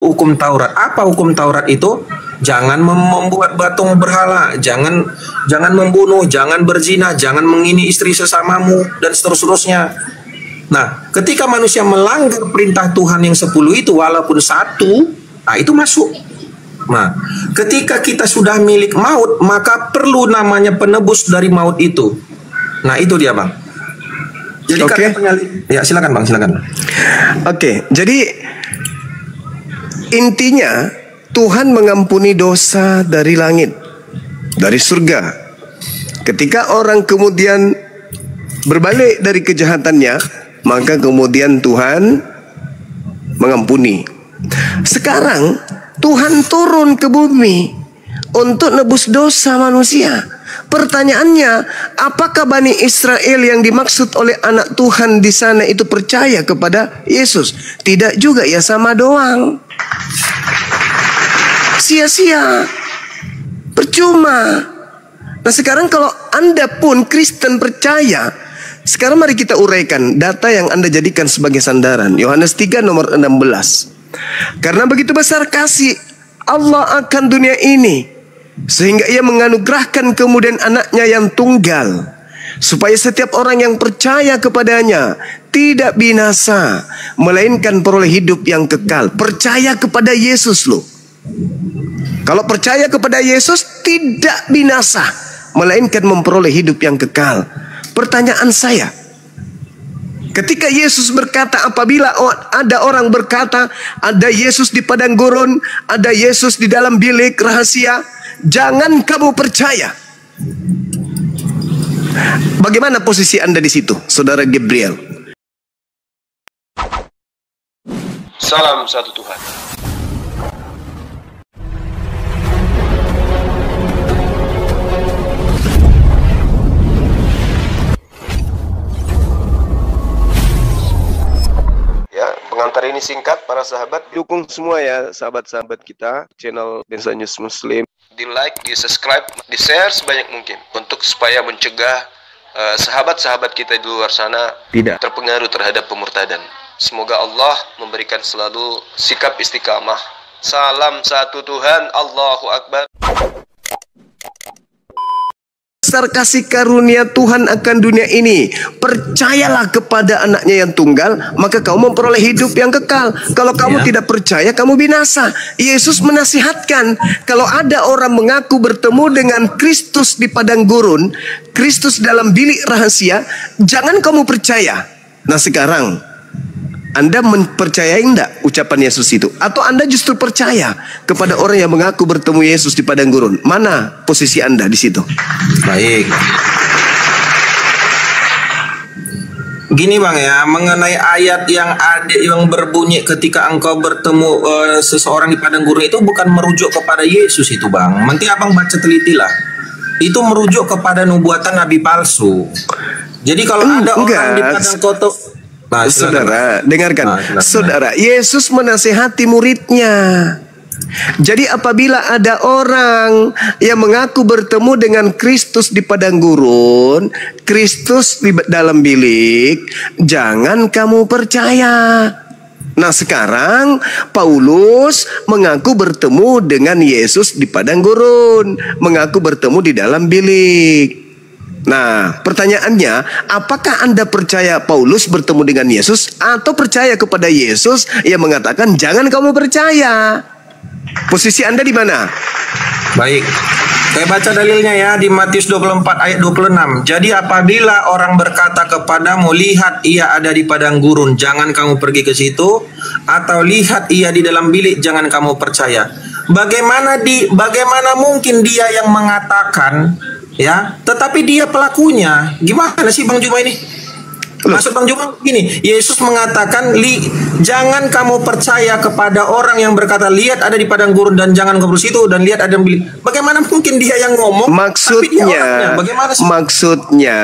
hukum Taurat. Apa hukum Taurat itu? Jangan membuat patung berhala, jangan membunuh, jangan berzina, jangan mengini istri sesamamu, dan seterusnya. Nah, ketika manusia melanggar perintah Tuhan yang 10 itu, walaupun satu, nah itu masuk. Nah, ketika kita sudah milik maut, maka perlu namanya penebus dari maut itu. Nah, itu dia, Bang. Jadi ya silakan, Bang, silakan. Oke, jadi intinya Tuhan mengampuni dosa dari langit, dari surga. Ketika orang kemudian berbalik dari kejahatannya, maka kemudian Tuhan mengampuni. Sekarang Tuhan turun ke bumi untuk nebus dosa manusia. Pertanyaannya, apakah Bani Israel yang dimaksud oleh anak Tuhan di sana itu percaya kepada Yesus? Tidak juga, ya sama doang. Sia-sia, percuma. Nah, sekarang kalau Anda pun Kristen percaya, sekarang mari kita uraikan data yang Anda jadikan sebagai sandaran. Yohanes 3 nomor 16. Karena begitu besar kasih Allah akan dunia ini, sehingga ia menganugerahkan kemudian anaknya yang tunggal, supaya setiap orang yang percaya kepadanya tidak binasa, melainkan peroleh hidup yang kekal. Percaya kepada Yesus loh. Kalau percaya kepada Yesus tidak binasa, melainkan memperoleh hidup yang kekal. Pertanyaan saya, ketika Yesus berkata, apabila ada orang berkata ada Yesus di padang gurun, ada Yesus di dalam bilik rahasia, jangan kamu percaya. Bagaimana posisi Anda di situ, Saudara Gabriel? Salam satu Tuhan. Pengantar ini singkat, para sahabat. Dukung semua ya sahabat-sahabat kita, channel Densa News Muslim. Di like, di subscribe, di share sebanyak mungkin, untuk supaya mencegah sahabat-sahabat kita di luar sana tidak terpengaruh terhadap pemurtadan. Semoga Allah memberikan selalu sikap istiqamah. Salam satu Tuhan, Allahu Akbar. Besar kasih karunia Tuhan akan dunia ini, percayalah kepada anaknya yang tunggal, maka kamu memperoleh hidup yang kekal. Kalau kamu tidak percaya, kamu binasa. Yesus menasihatkan, kalau ada orang mengaku bertemu dengan Kristus di padang gurun, Kristus dalam bilik rahasia, jangan kamu percaya. Nah, sekarang Anda mempercayai enggak ucapan Yesus itu? Atau Anda justru percaya kepada orang yang mengaku bertemu Yesus di padang gurun? Mana posisi Anda di situ? Baik. Gini Bang ya, mengenai ayat yang berbunyi ketika engkau bertemu seseorang di padang gurun itu bukan merujuk kepada Yesus itu Bang. Nanti Abang baca telitilah. Itu merujuk kepada nubuatan nabi palsu. Jadi kalau ada orang di padang kotor, nah, saudara, dengarkan. Saudara, Yesus menasihati muridnya. Jadi apabila ada orang yang mengaku bertemu dengan Kristus di padang gurun, Kristus di dalam bilik, jangan kamu percaya. Nah, sekarang Paulus mengaku bertemu dengan Yesus di padang gurun, mengaku bertemu di dalam bilik. Nah, pertanyaannya, apakah Anda percaya Paulus bertemu dengan Yesus atau percaya kepada Yesus yang mengatakan jangan kamu percaya? Posisi Anda di mana? Baik. Saya baca dalilnya ya di Matius 24 ayat 26. Jadi apabila orang berkata kepadamu, lihat ia ada di padang gurun, jangan kamu pergi ke situ, atau lihat ia di dalam bilik, jangan kamu percaya. Bagaimana mungkin dia yang mengatakan, ya, tetapi dia pelakunya? Gimana sih Bang Juma ini? Maksud Bang Juma gini, Yesus mengatakan, jangan kamu percaya kepada orang yang berkata, lihat ada di padang gurun dan jangan kamu situ, dan lihat ada yang bilik. Bagaimana mungkin dia yang ngomong? Maksudnya,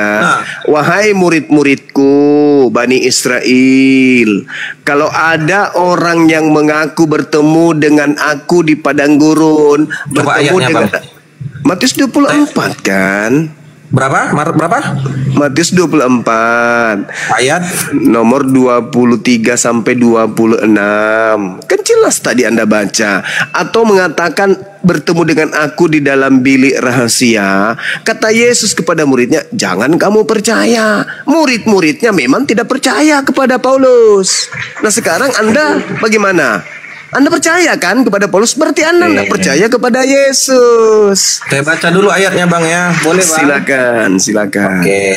wahai murid-muridku, Bani Israel, kalau ada orang yang mengaku bertemu dengan aku di padang gurun, bertemu dengan Matius 24 kan? Berapa? Matius 24 Ayat nomor 23 sampai 26. Kan jelas tadi Anda baca. Atau mengatakan bertemu dengan aku di dalam bilik rahasia. Kata Yesus kepada muridnya, jangan kamu percaya. Murid-muridnya memang tidak percaya kepada Paulus. Nah sekarang Anda bagaimana? Anda percaya kan kepada Paulus? Berarti Anda tidak percaya kepada Yesus. Saya baca dulu ayatnya Bang ya. Boleh Bang? Silakan. Oke.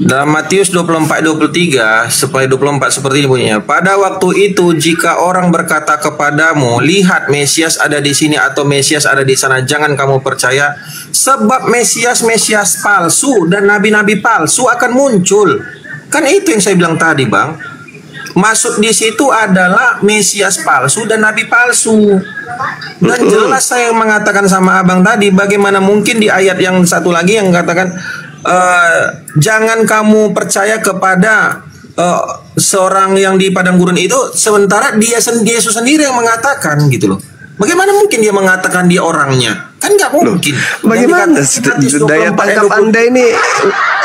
Dalam Matius 24:23 supaya 24 seperti ini bunyinya. Pada waktu itu jika orang berkata kepadamu, lihat Mesias ada di sini atau Mesias ada di sana, jangan kamu percaya, sebab Mesias palsu dan nabi-nabi palsu akan muncul. Kan itu yang saya bilang tadi Bang. Masuk di situ adalah Mesias palsu dan nabi palsu. Dan jelas saya mengatakan sama abang tadi, bagaimana mungkin di ayat yang satu lagi yang katakan jangan kamu percaya kepada seorang yang di padang gurun itu, sementara Yesus sendiri yang mengatakan gitu loh. Bagaimana mungkin dia mengatakan dia orangnya? Kan nggak mungkin. Bagaimana daya tangkap Anda ini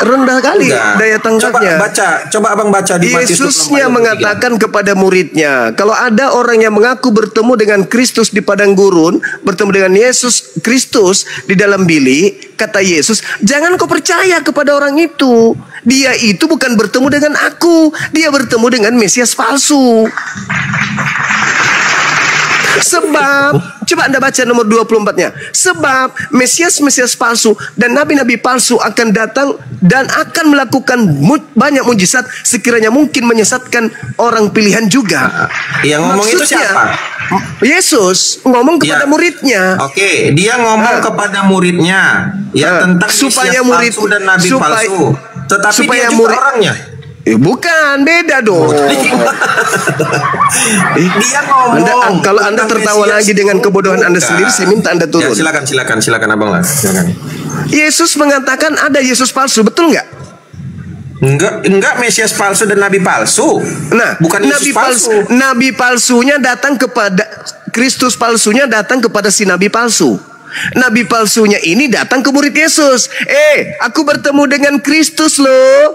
rendah kali. Daya tangkapnya. Coba abang baca di Matius 24. Yesusnya mengatakan kepada muridnya, kalau ada orang yang mengaku bertemu dengan Kristus di padang gurun, bertemu dengan Yesus Kristus di dalam bilik, kata Yesus, jangan kau percaya kepada orang itu. Dia itu bukan bertemu dengan aku, dia bertemu dengan Mesias palsu. Sebab, coba Anda baca nomor 24-nya. Sebab Mesias palsu dan nabi-nabi palsu akan datang dan akan melakukan banyak mujizat sekiranya mungkin menyesatkan orang pilihan juga. Yang ngomong itu siapa? Yesus ngomong kepada muridnya. Oke, dia ngomong kepada muridnya tentang supaya Mesias palsu dan nabi palsu. Tetapi supaya dia juga orangnya. Bukan, beda dong. Dia ngomong. Kalau Anda tertawa lagi dengan kebodohan Anda sendiri, saya minta Anda turun. Ya, silakan abang lah. Silakan. Yesus mengatakan ada Yesus palsu, betul nggak? Enggak Mesias palsu dan nabi palsu. Nah, bukan Yesus palsu. Nabi palsunya datang kepada Kristus, palsunya datang kepada si nabi palsu. Nabi palsunya ini datang ke murid Yesus. Aku bertemu dengan Kristus loh.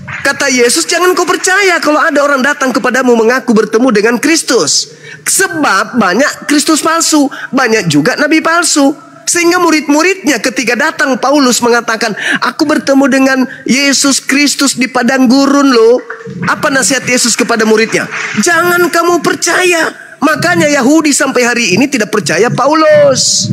Kata Yesus, jangan kau percaya kalau ada orang datang kepadamu mengaku bertemu dengan Kristus. Sebab banyak Kristus palsu, banyak juga nabi palsu. Sehingga murid-muridnya ketika datang Paulus mengatakan, aku bertemu dengan Yesus Kristus di padang gurun loh. Apa nasihat Yesus kepada muridnya? Jangan kamu percaya. Makanya Yahudi sampai hari ini tidak percaya Paulus.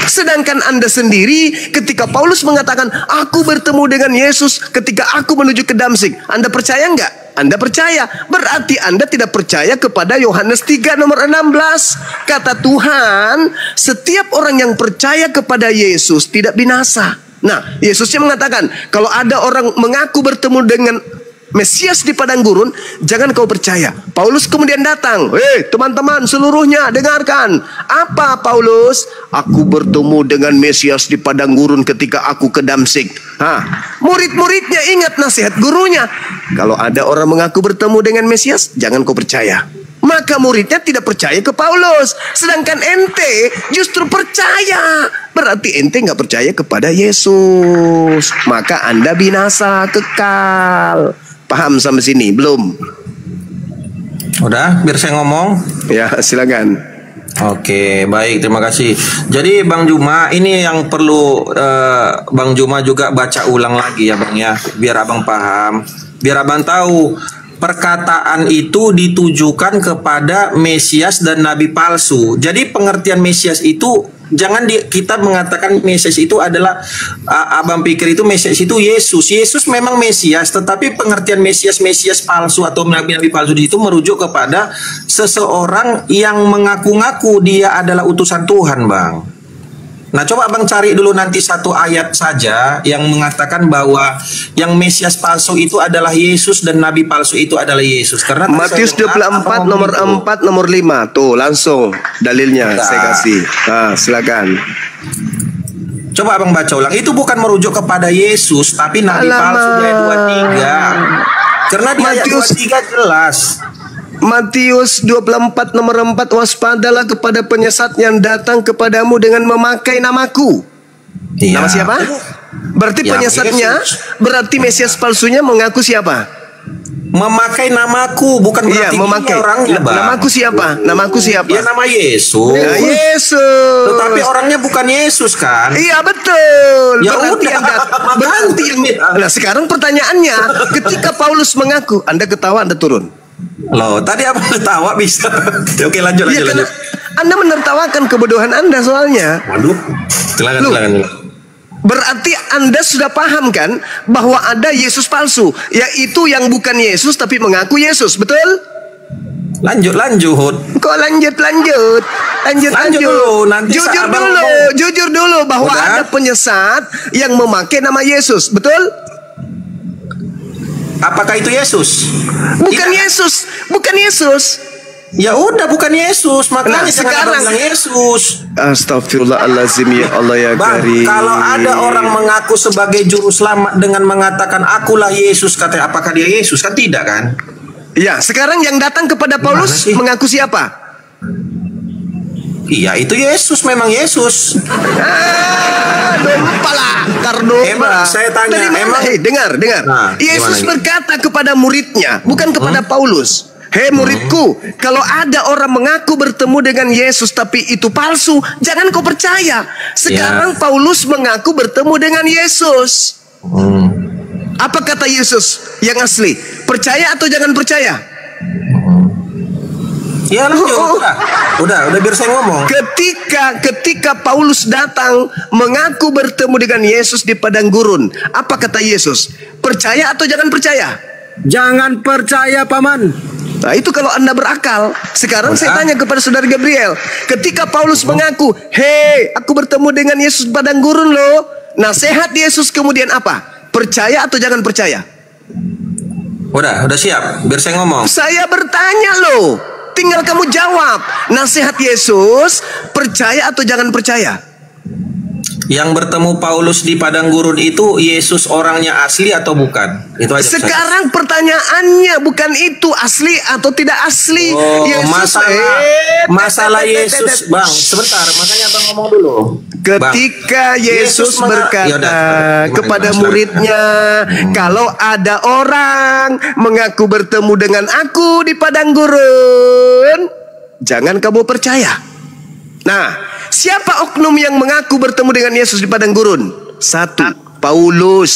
Sedangkan Anda sendiri ketika Paulus mengatakan aku bertemu dengan Yesus ketika aku menuju ke Damsik, Anda percaya enggak? Anda percaya. Berarti Anda tidak percaya kepada Yohanes 3 nomor 16. Kata Tuhan, setiap orang yang percaya kepada Yesus tidak binasa. Nah, Yesusnya mengatakan kalau ada orang mengaku bertemu dengan Mesias di padang gurun, jangan kau percaya. Paulus kemudian datang. Teman-teman seluruhnya dengarkan. Apa Paulus? Aku bertemu dengan Mesias di padang gurun ketika aku ke Damsik. Murid-muridnya ingat nasihat gurunya. Kalau ada orang mengaku bertemu dengan Mesias, jangan kau percaya. Maka muridnya tidak percaya ke Paulus. Sedangkan ente justru percaya. Berarti ente nggak percaya kepada Yesus. Maka Anda binasa kekal. Paham sampai sini? Belum? Udah, biar saya ngomong. Ya, silakan. Oke, baik, terima kasih. Jadi Bang Juma, ini yang perlu Bang Juma juga baca ulang lagi ya Bang ya, biar abang paham, biar abang tahu perkataan itu ditujukan kepada Mesias dan nabi palsu. Jadi pengertian Mesias itu jangan kita mengatakan Mesias itu adalah abang pikir itu Mesias itu Yesus. Yesus memang Mesias, tetapi pengertian Mesias palsu atau nabi-nabi palsu itu merujuk kepada seseorang yang mengaku-ngaku dia adalah utusan Tuhan, Bang. Nah, coba abang cari dulu nanti satu ayat saja yang mengatakan bahwa yang Mesias palsu itu adalah Yesus dan nabi palsu itu adalah Yesus. Karena Matius 24 nomor 4 nomor 5. Tuh, langsung dalilnya saya kasih. Silakan. Coba abang baca ulang. Itu bukan merujuk kepada Yesus, tapi nabi palsu di ayat 23. Karena di ayat 23 jelas. Matius 24 nomor 4, waspadalah kepada penyesat yang datang kepadamu dengan memakai namaku. Iya. Nama siapa? Berarti Ya, penyesatnya, Yesus. berarti Mesias palsunya mengaku siapa? Memakai namaku, bukan Iya, berarti memakai. dia orangnya, Bang. Namaku siapa? Namaku siapa? Dia nama Yesus. Ya, Yesus. Tetapi orangnya bukan Yesus kan? Iya betul. Ya Berarti udah, berarti yang. makanya. Nah sekarang pertanyaannya, ketika Paulus mengaku, Anda ketawa, Anda turun. Loh, tadi apa ketawa bisa? Oke, lanjut. Iya karena Anda menertawakan kebodohan Anda soalnya. Waduh. Silakan. Berarti Anda sudah paham kan bahwa ada Yesus palsu, yaitu yang bukan Yesus tapi mengaku Yesus, betul? Lanjut. Kok lanjut dulu, nanti jujur Abang dulu, ngomong. jujur dulu bahwa Udah. ada penyesat yang memakai nama Yesus, betul? Apakah itu Yesus? Bukan Tidak. Yesus, bukan Yesus. Ya udah, bukan Yesus. Makanya Nah, jangan sekarang- bilang Yesus. Astagfirullahaladzim ya Allah ya Bang, Karim. kalau ada orang mengaku sebagai juru selamat dengan mengatakan akulah Yesus, katanya apakah dia Yesus? Kan tidak kan? Ya, sekarang yang datang kepada Paulus sih? mengaku siapa? Iya, itu Yesus, memang Yesus. Dompala, Emang, saya tanya, Dari mana? emang- Hei, dengar. Nah, Yesus gimana? berkata kepada muridnya, bukan kepada Paulus. Hei muridku, kalau ada orang mengaku bertemu dengan Yesus tapi itu palsu, jangan kau percaya. Sekarang Paulus mengaku bertemu dengan Yesus. Apa kata Yesus yang asli? Percaya atau jangan percaya? Ya lanjut, udah biar saya ngomong. Ketika Paulus datang mengaku bertemu dengan Yesus di padang gurun, apa kata Yesus? Percaya atau jangan percaya? Jangan percaya, Paman. Nah itu kalau Anda berakal. Sekarang saya tanya kepada saudara Gabriel, ketika Paulus mengaku, hei aku bertemu dengan Yesus di padang gurun loh, nasihat Yesus kemudian apa? Percaya atau jangan percaya? Udah siap, biar saya ngomong. Saya bertanya loh, tinggal kamu jawab. Nasihat Yesus, percaya atau jangan percaya? Yang bertemu Paulus di padang gurun itu Yesus orangnya asli atau bukan? Itu aja. Sekarang pertanyaannya bukan itu asli atau tidak asli. Oh, Yesus, masalah Yesus, Bang. Sebentar, makanya Abang ngomong dulu. Ketika Bang, Yesus berkata Yaudah, kepada gimana? muridnya, kalau ada orang mengaku bertemu dengan aku di padang gurun, jangan kamu percaya. Nah, siapa oknum yang mengaku bertemu dengan Yesus di padang gurun? Satu, Paulus.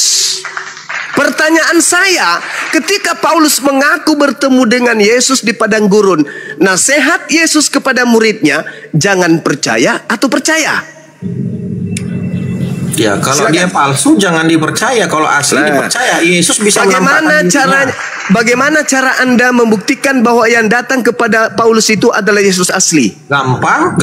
Pertanyaan saya, ketika Paulus mengaku bertemu dengan Yesus di padang gurun, nasihat Yesus kepada muridnya, jangan percaya atau percaya? Ya, kalau Silakan. dia palsu jangan dipercaya, kalau asli dipercaya. Yesus bisa Bagaimana cara Anda membuktikan bahwa yang datang kepada Paulus itu adalah Yesus asli? Gampang.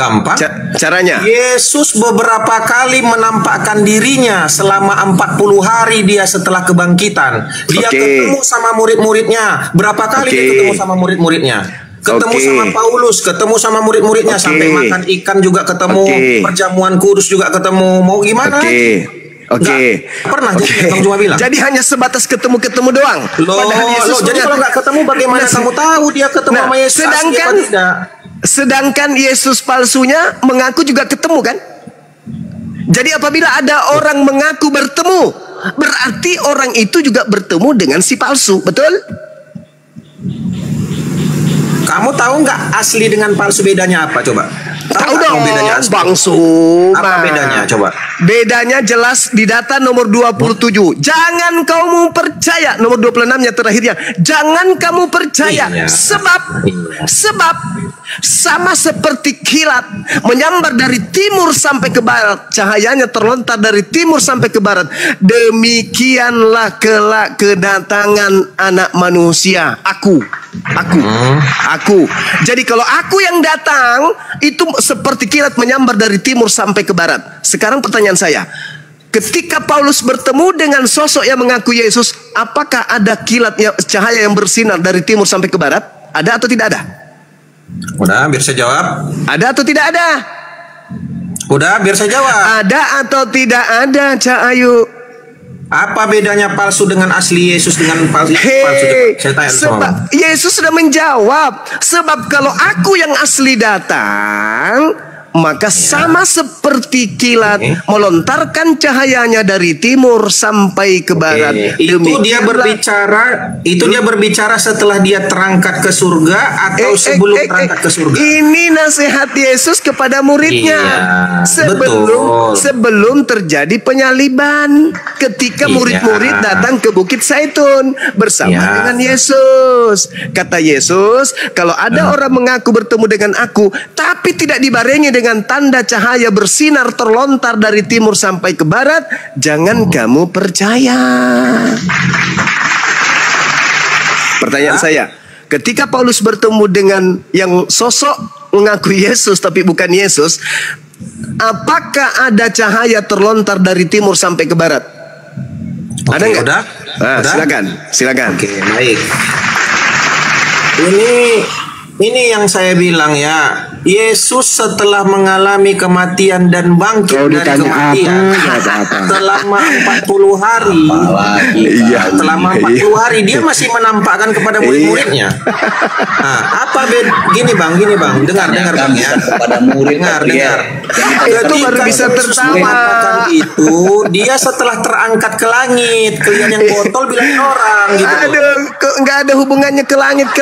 Caranya? Yesus beberapa kali menampakkan dirinya selama 40 hari dia setelah kebangkitan. Dia ketemu sama murid-muridnya. Berapa kali dia ketemu sama murid-muridnya? Ketemu sama Paulus, ketemu sama murid-muridnya, sampai makan ikan juga ketemu, perjamuan kudus juga ketemu. Mau gimana? Pernah jadi Bang Juma bilang. Jadi hanya sebatas ketemu-ketemu doang. Jadi kalau nggak ketemu bagaimana kamu tahu dia ketemu sama Yesus? Sedangkan Yesus palsunya mengaku juga ketemu kan? Jadi apabila ada orang mengaku bertemu, berarti orang itu juga bertemu dengan si palsu, betul? Kamu tahu nggak asli dengan palsu bedanya apa? Coba. Tahu dong bedanya asli? Bang Suma. Apa bedanya? Coba. Bedanya jelas di data nomor 27. Jangan kamu percaya. Nomor 26-nya terakhirnya. Jangan kamu percaya. Iya. Sebab sama seperti kilat menyambar dari timur sampai ke barat, cahayanya terlontar dari timur sampai ke barat, demikianlah kelak kedatangan anak manusia. Aku. Jadi kalau aku yang datang itu seperti kilat menyambar dari timur sampai ke barat. Sekarang pertanyaan saya, ketika Paulus bertemu dengan sosok yang mengaku Yesus, apakah ada kilat cahaya yang bersinar dari timur sampai ke barat? Ada atau tidak ada? Udah, biar saya jawab. Ada atau tidak ada? Udah, biar saya jawab. Ada atau tidak ada, Cak Ayu? Apa bedanya palsu dengan asli Yesus dengan palsu? Saya tanya sama Yesus sudah menjawab. Sebab kalau aku yang asli datang, maka sama seperti kilat melontarkan cahayanya dari timur sampai ke barat. Itu dia berbicara setelah dia terangkat ke surga atau sebelum terangkat ke surga? Ini nasihat Yesus kepada muridnya. Sebelum terjadi penyaliban, ketika murid-murid datang ke Bukit Zaitun bersama dengan Yesus. Kata Yesus, kalau ada orang mengaku bertemu dengan aku tapi tidak dibarengi dengan tanda cahaya bersinar terlontar dari timur sampai ke barat, jangan kamu percaya. Pertanyaan saya, ketika Paulus bertemu dengan yang sosok mengaku Yesus tapi bukan Yesus, apakah ada cahaya terlontar dari timur sampai ke barat? Ada nggak? Udah? Silakan. Oke, baik. Ini yang saya bilang ya, Yesus setelah mengalami kematian dan bangkit dari kematian selama 40 hari. Selama 40 hari dia masih menampakkan kepada murid-muridnya. Nah, gini bang, dengar bang ya. Kepada murid, dengar. Itu baru bisa tertawa. Itu dia setelah terangkat ke langit, kalian yang botol bilangin orang gitu. Aduh, kok nggak ada hubungannya ke langit.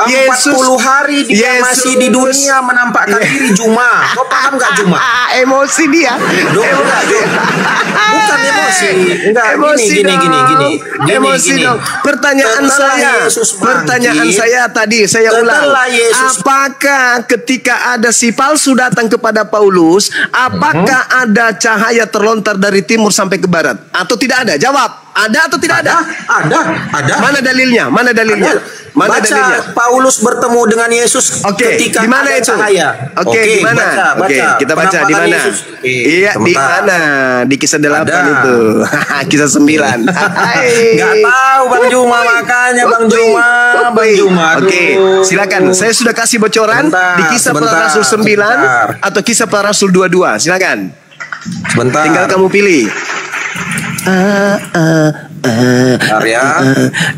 Yesus 40 hari dia masih di dunia menampakkan diri Juma. Kau paham nggak Juma? Emosi dia. Bukan emosi. Enggak, gini. Emosi dong. Pertanyaan saya tadi saya ulang. Apakah ketika ada si palsu datang kepada Paulus, apakah ada cahaya terlontar dari timur sampai ke barat? Atau tidak ada? Jawab. Ada atau tidak ada? Ada. Mana dalilnya? Baca Paulus bertemu dengan Yesus ketika di mana ada itu? cahaya. Di mana? Kita baca di mana? Iya, di mana? Di kisah 8 itu. Kisah 9. Enggak tahu Bang Juma, makanya Bang Juma. Silakan. Saya sudah kasih bocoran di kisah para Rasul 9 atau kisah para Rasul 22. Silakan. Sebentar. Tinggal kamu pilih.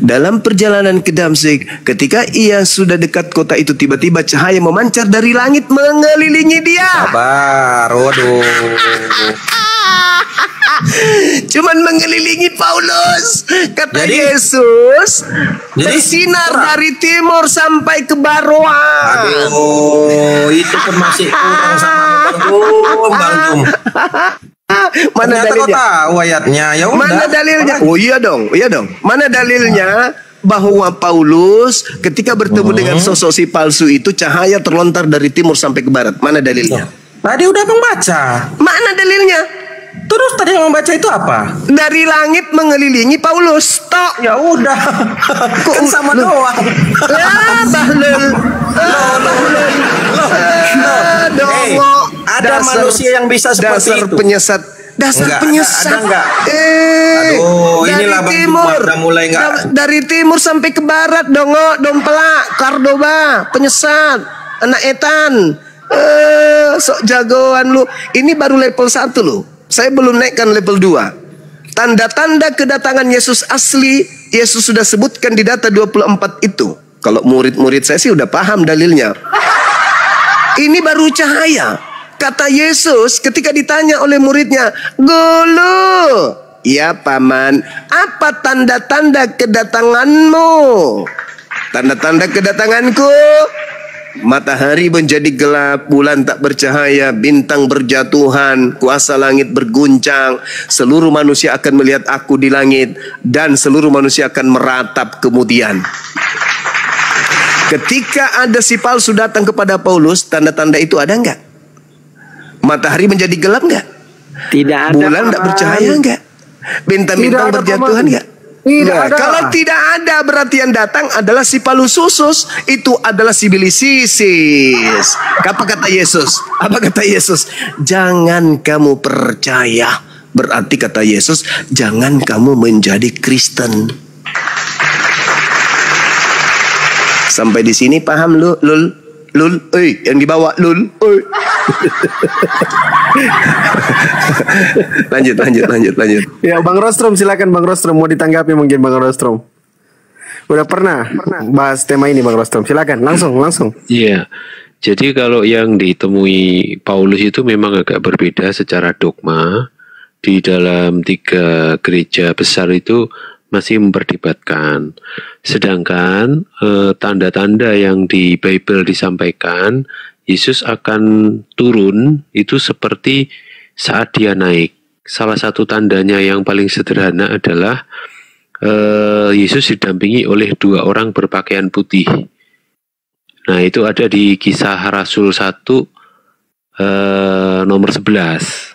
Dalam perjalanan ke Damsyik, ketika ia sudah dekat kota itu, tiba-tiba cahaya memancar dari langit mengelilingi dia. Sabar, waduh. Cuman mengelilingi Paulus. Kata Yesus, bersinar dari timur sampai ke barat. Aduh, itu kan masih kurang sama Bang Jum. Mana dalilnya? Kau tahu ayatnya. Ya udah. Mana dalilnya? Oh iya dong. Mana dalilnya bahwa Paulus ketika bertemu dengan sosok si palsu itu cahaya terlontar dari timur sampai ke barat? Mana dalilnya? Tadi udah membaca. Mana dalilnya? Terus tadi yang membaca itu apa? Dari langit mengelilingi Paulus. Tok. Ya udah. Kan sama doang. Bahlul. Ada manusia yang bisa seperti itu. Dasar penyesat. Ada enggak? Aduh, inilah Bang Juma udah mulai enggak. Dari timur sampai ke barat, Dongo, Dompelak, Cordoba, penyesat, anak etan. Sok jagoan lu. Ini baru level 1 lu. Saya belum naikkan level 2. Tanda-tanda kedatangan Yesus asli, Yesus sudah sebutkan di data 24 itu. Kalau murid-murid saya sih udah paham dalilnya. Ini baru cahaya. Kata Yesus ketika ditanya oleh muridnya, "Guru, ya paman, apa tanda-tanda kedatanganmu?" Tanda-tanda kedatanganku, matahari menjadi gelap, bulan tak bercahaya, bintang berjatuhan, kuasa langit berguncang, seluruh manusia akan melihat aku di langit, dan seluruh manusia akan meratap kemudian. Ketika ada si palsu datang kepada Paulus, tanda-tanda itu ada enggak? Matahari menjadi gelap enggak? Tidak ada. Bulan enggak bercahaya enggak? Bintang-bintang berjatuhan enggak? Tidak ada. Kalau tidak ada, berarti yang datang adalah si Palususus. Itu adalah si Bilisisis. Apa kata Yesus? Jangan kamu percaya. Berarti kata Yesus, jangan kamu menjadi Kristen. Sampai di sini paham lu, Lul, yang dibawa Lul, lanjut. Ya, Bang Rostrom, silakan Bang Rostrom, mau ditanggapi mungkin Bang Rostrom. udah pernah bahas tema ini Bang Rostrom. Silakan langsung. Iya. Jadi kalau yang ditemui Paulus itu memang agak berbeda secara dogma. Di dalam 3 gereja besar itu masih memperdebatkan. Sedangkan tanda-tanda yang di Bible disampaikan, Yesus akan turun itu seperti saat dia naik. Salah satu tandanya yang paling sederhana adalah Yesus didampingi oleh 2 orang berpakaian putih. Nah, itu ada di Kisah Rasul 1 nomor 11.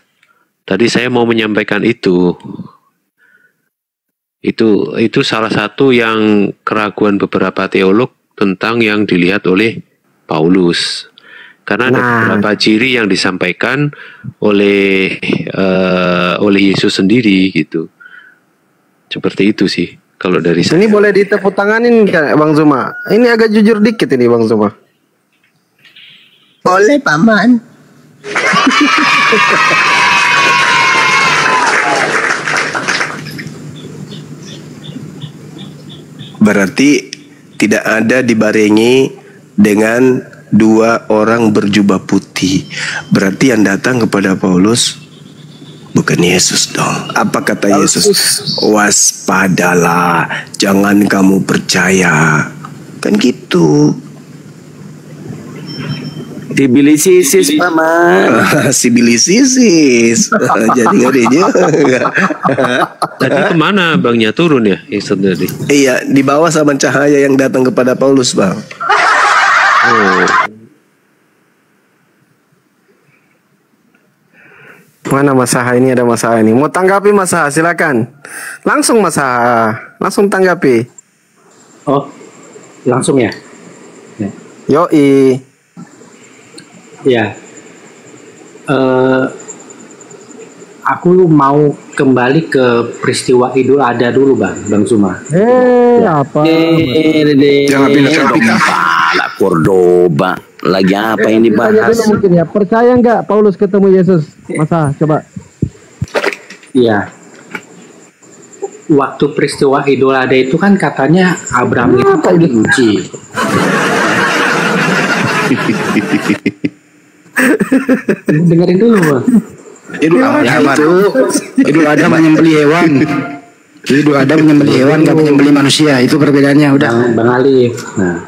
Tadi saya mau menyampaikan itu salah satu yang keraguan beberapa teolog tentang yang dilihat oleh Paulus. Karena ada beberapa ciri yang disampaikan oleh Yesus sendiri gitu. Seperti itu sih kalau dari saya. Ini boleh ditepuk tanganin Bang Zuma. Ini agak jujur dikit ini Bang Zuma. Boleh paman. Berarti tidak ada dibarengi dengan 2 orang berjubah putih. Berarti yang datang kepada Paulus bukan Yesus dong. Apa kata Yesus? Waspadalah, jangan kamu percaya. Kan gitu. Sibilisisis paman. Sibilisisis. Jadi gak ada juga. Tadi kemana Bangnya turun ya Yesus tadi? Iya, di bawah sama cahaya yang datang kepada Paulus Bang. Mana Mas Saha? Ini ada Mas Saha ini. Mau tanggapi Mas Saha? Silakan. Langsung Mas Saha. Langsung tanggapi. Oh, langsung ya? Yoi. Ya. Aku mau kembali ke peristiwa Idul Adha dulu Bang Zuma. Apa? Jangan pindah-pindah. Pala Cordoba. Lagi apa ini bahas? Mungkin ya. Percaya nggak Paulus ketemu Yesus? Masa coba. Iya. Waktu peristiwa Idul Adha itu kan katanya Abraham itu kan diuji. Dengerin dulu Bang. Idul Adha menyembelih hewan. Idul Adha menyembelih hewan, gak menyembelih manusia. Itu perbedaannya. Udah Bang Ali. Nah,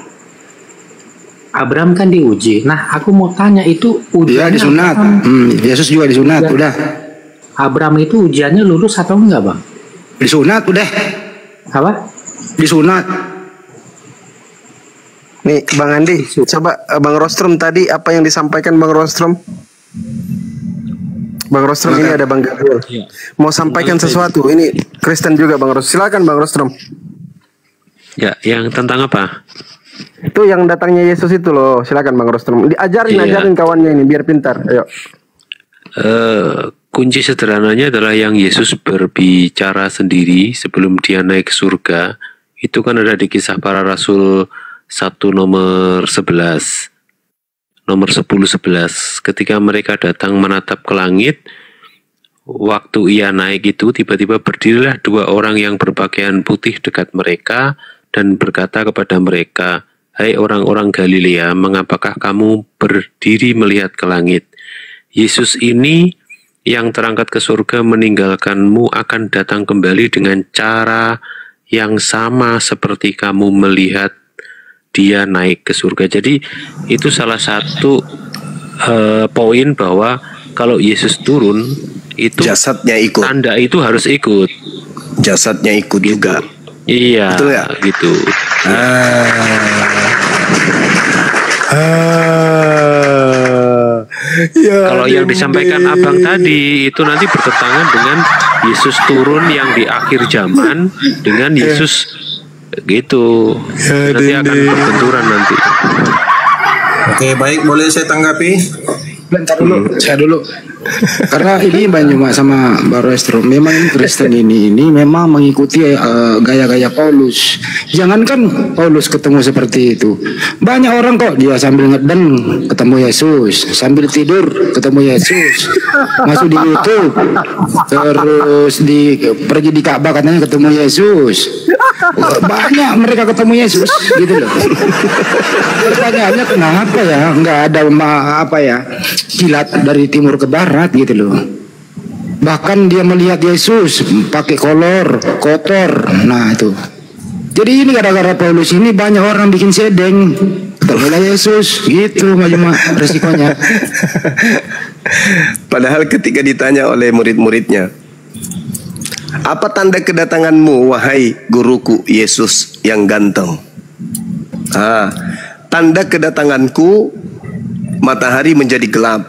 Abraham kan diuji. Nah, aku mau tanya itu ujiannya. Iya, disunat. Yesus juga disunat. Ya. Udah. Abraham itu ujiannya lulus atau enggak Bang? Disunat udah. Apa? Disunat. Nih Bang Andi, coba Bang Rostrom tadi apa yang disampaikan Bang Rostrom? Bang Rostrom ini ada Bang Gabriel. Mau sampaikan sesuatu. Ini Kristen juga Bang Rostrom. Silakan Bang Rostrom. Ya, yang tentang apa? Itu yang datangnya Yesus itu loh. Silakan Bang Rostrom. Ajarin kawannya ini biar pintar. Ayo. Kunci sederhananya adalah yang Yesus berbicara sendiri sebelum dia naik ke surga. Itu kan ada di Kisah Para Rasul 1 nomor 11. Nomor 10-11. Ketika mereka datang menatap ke langit, waktu ia naik itu tiba-tiba berdirilah 2 orang yang berpakaian putih dekat mereka dan berkata kepada mereka, "Hai orang-orang Galilea, mengapakah kamu berdiri melihat ke langit? Yesus ini yang terangkat ke surga meninggalkanmu akan datang kembali dengan cara yang sama seperti kamu melihat dia naik ke surga." Jadi itu salah satu poin bahwa kalau Yesus turun itu jasadnya ikut. Tanda itu harus ikut. Jasadnya ikut gitu juga. Iya. Betul ya? Gitu. Kalau yang disampaikan Abang tadi itu nanti bertentangan dengan Yesus turun yang di akhir zaman dengan Yesus gitu. Nanti akan berbenturan nanti. Oke, baik, boleh saya tanggapi? Bentar dulu, saya dulu. Karena ini Banyuma sama Bang Rostrom memang Kristen ini memang mengikuti gaya-gaya Paulus. Jangankan Paulus ketemu seperti itu, banyak orang kok dia sambil ngeden ketemu Yesus, sambil tidur ketemu Yesus, masuk di YouTube, terus pergi di Ka'bah katanya ketemu Yesus. Banyak mereka ketemu Yesus gitu loh. Pertanyaannya kenapa ya nggak ada kilat dari timur ke barat gitu loh. Bahkan dia melihat Yesus pakai kolor kotor. Nah itu. Jadi ini gara-gara Paulus ini banyak orang bikin sedeng. Ketemulah Yesus gitu cuma resikonya. Padahal ketika ditanya oleh murid-muridnya, apa tanda kedatanganmu wahai guruku Yesus yang ganteng? Tanda kedatanganku, matahari menjadi gelap,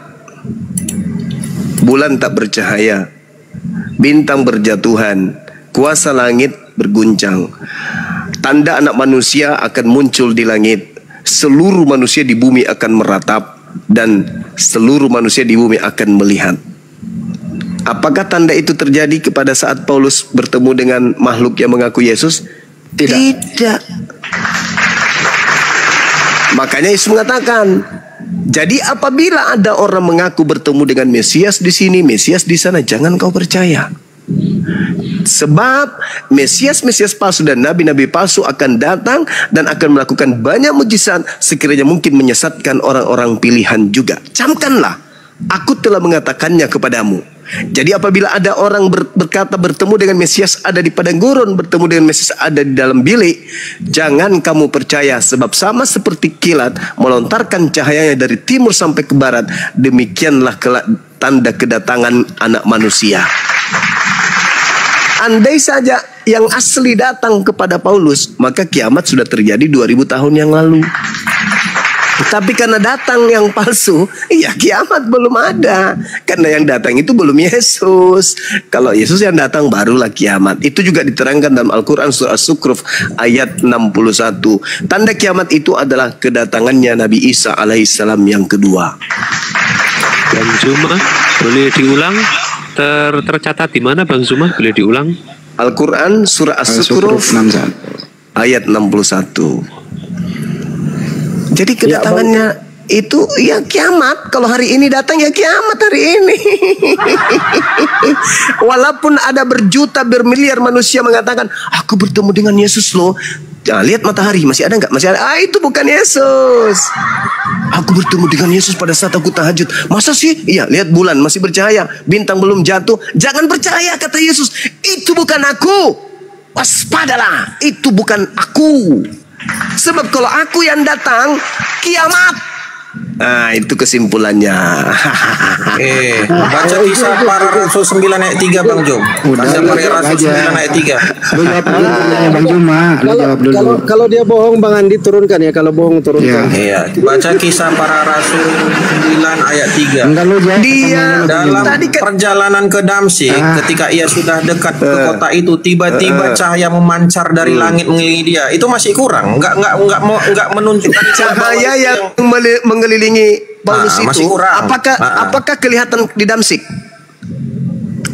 bulan tak bercahaya, bintang berjatuhan, kuasa langit berguncang. Tanda anak manusia akan muncul di langit, seluruh manusia di bumi akan meratap, dan seluruh manusia di bumi akan melihat. Apakah tanda itu terjadi kepada saat Paulus bertemu dengan makhluk yang mengaku Yesus? Tidak. Makanya Yesus mengatakan, jadi apabila ada orang mengaku bertemu dengan Mesias di sini, Mesias di sana, jangan kau percaya. Sebab Mesias palsu dan nabi-nabi palsu akan datang dan akan melakukan banyak mujizat, sekiranya mungkin menyesatkan orang-orang pilihan juga. Camkanlah, aku telah mengatakannya kepadamu. Jadi apabila ada orang berkata bertemu dengan Mesias ada di padang gurun, bertemu dengan Mesias ada di dalam bilik, jangan kamu percaya, sebab sama seperti kilat melontarkan cahayanya dari timur sampai ke barat, demikianlah tanda kedatangan anak manusia. Andai saja yang asli datang kepada Paulus, maka kiamat sudah terjadi 2000 tahun yang lalu. Tapi karena datang yang palsu, ya kiamat belum ada. Karena yang datang itu belum Yesus. Kalau Yesus yang datang barulah kiamat. Itu juga diterangkan dalam Al-Quran surah As-Zukhruf ayat 61. Tanda kiamat itu adalah kedatangannya Nabi Isa alaihissalam yang kedua. Bang Zuma, boleh diulang? Tercatat di mana Bang Zuma? Boleh diulang? Al-Quran surah As-Zukhruf ayat 61. Jadi kedatangannya itu ya kiamat. Kalau hari ini datang ya kiamat hari ini. Walaupun ada berjuta bermiliar manusia mengatakan aku bertemu dengan Yesus loh. Nah, lihat matahari masih ada nggak? Masih ada. Itu bukan Yesus. Aku bertemu dengan Yesus pada saat aku tahajud. Masa sih? Iya, lihat bulan masih bercahaya, bintang belum jatuh. Jangan percaya kata Yesus. Itu bukan aku. Waspadalah, itu bukan aku. Sebab kalau aku yang datang, kiamat. Nah, itu kesimpulannya. Baca kisah para Rasul 9 ayat 3 Bang Jom. Baca para Rasul 9 ayat 3. Lu jawab dulu Bang Juma. Kalau dia bohong Bang Andi turunkan ya. Kalau bohong turunkan. Iya. Baca kisah para Rasul 9 ayat 3. Dia dalam perjalanan ke Damsyik, ketika ia sudah dekat ke kota itu, tiba-tiba cahaya memancar dari langit mengelilingi dia. Itu masih kurang. Enggak menunjukkan cahaya yang mengelilingi Paulus itu. Apakah kelihatan di Damsyik?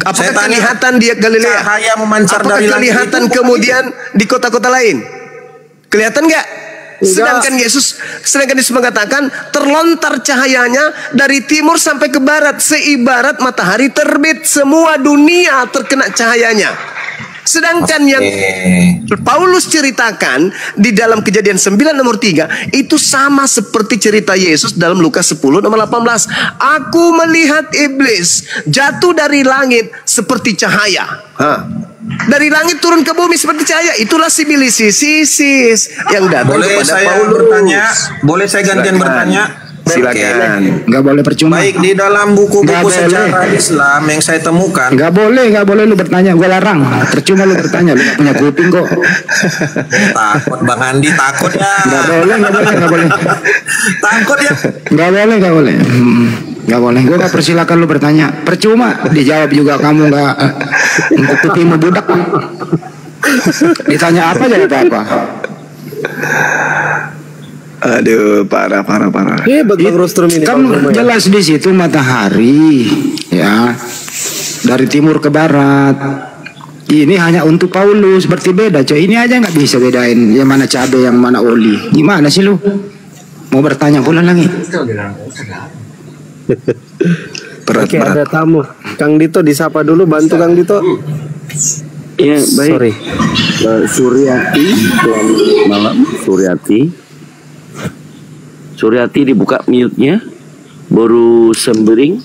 Apakah kelihatan di Galilea? Cahaya memancar apakah dari kelihatan langit kemudian di kota-kota lain? Kelihatan nggak? Sedangkan Yesus mengatakan terlontar cahayanya dari timur sampai ke barat, seibarat matahari terbit, semua dunia terkena cahayanya. Sedangkan yang Paulus ceritakan di dalam Kejadian 9 nomor 3 itu sama seperti cerita Yesus dalam Lukas 10 nomor 18. Aku melihat iblis jatuh dari langit seperti cahaya. Dari langit turun ke bumi seperti cahaya. Itulah sibilis yang datang kepada Paulus. Boleh saya gantian bertanya? Silakan. Nggak boleh percuma. Baik, di dalam buku-buku sejarah Islam yang saya temukan. Nggak boleh lu bertanya. Gue larang. Percuma lu bertanya. Lu nggak punya kuping kok. Takut Bang Andi, takut ya. Nggak boleh. Takut ya. Nggak boleh. Nggak boleh. Gue nggak persilakan lu bertanya. Percuma. Dijawab juga kamu nggak. Untuk kupingmu budak. Ditanya apa jadi apa? Aduh, parah. Hebat Bang Rostrum ini. Kan jelas di situ matahari, ya, dari timur ke barat. Ini hanya untuk Paulus, berarti beda. Coy, ini aja nggak bisa bedain yang mana cabai, yang mana oli. Gimana sih lu? Mau bertanya pula lagi? Oke, ada tamu. Kang Dito disapa dulu, bantu Kang Dito. Ya, baik. Sorry. Suryati, selamat malam. Suryati dibuka mute-nya. Boru Sembiring.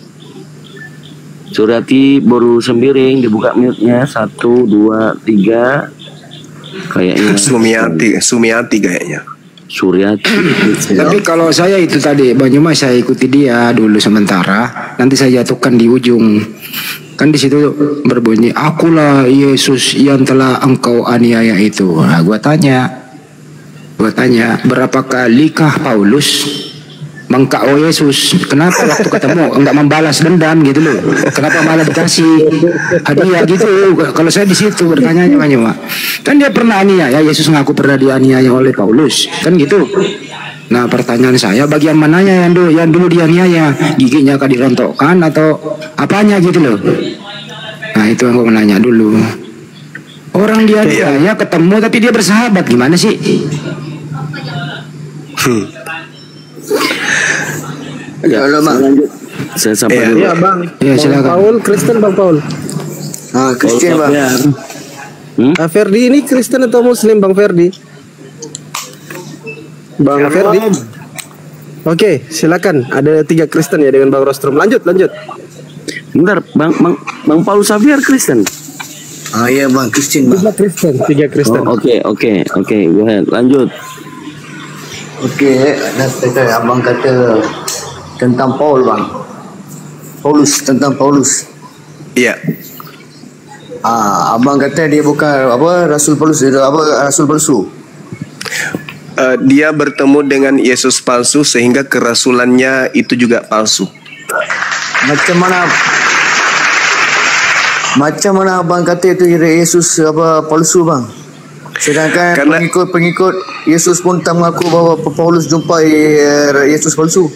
Suryati Boru Sembiring dibuka mute-nya. 1, 2, 3. Kayaknya Sumiati kayaknya. Suryati. Tapi kalau saya itu tadi Bang Juma, saya ikuti dia dulu sementara, nanti saya jatuhkan di ujung. Kan di situ berbunyi, akulah Yesus yang telah engkau aniaya itu. Nah, gua tanya, berapa kalikah Paulus mengkau Yesus? Kenapa waktu ketemu enggak membalas dendam gitu loh? Kenapa malah dikasih hadiah gitu? Kalau saya di situ bertanya Bang, kan dia pernah aniaya, Yesus ngaku pernah dianiaya oleh Paulus, kan gitu. Nah, pertanyaan saya, bagian mananya yang dulu dianiaya? Giginya kah dirontokkan atau apanya gitu loh? Nah, itu yang gue menanya dulu. Orang dianiaya ketemu tapi dia bersahabat, gimana sih? Ya, lanjut. Saya sampai dulu. Iya bang. Ya, silakan. Paul, Kristen bang Paul. Kristen bang. Ferdi ini Kristen atau Muslim bang Ferdi? Bang Ferdi. Oke, silakan. Ada 3 Kristen ya dengan Bang Rostrom. Lanjut. Bentar, Bang Paul Xavier Kristen. Iya bang, Kristen bang. 3 Kristen. Oke, go ahead, lanjut. Abang kata tentang Paul bang. Tentang Paulus. Iya. Abang kata dia bukan Rasul Paulus, Rasul palsu. Dia bertemu dengan Yesus palsu sehingga kerasulannya itu juga palsu. Macam mana abang kata itu Yesus palsu bang? Sedangkan pengikut Yesus pun tak mengaku bahawa Paulus jumpa Yesus palsu.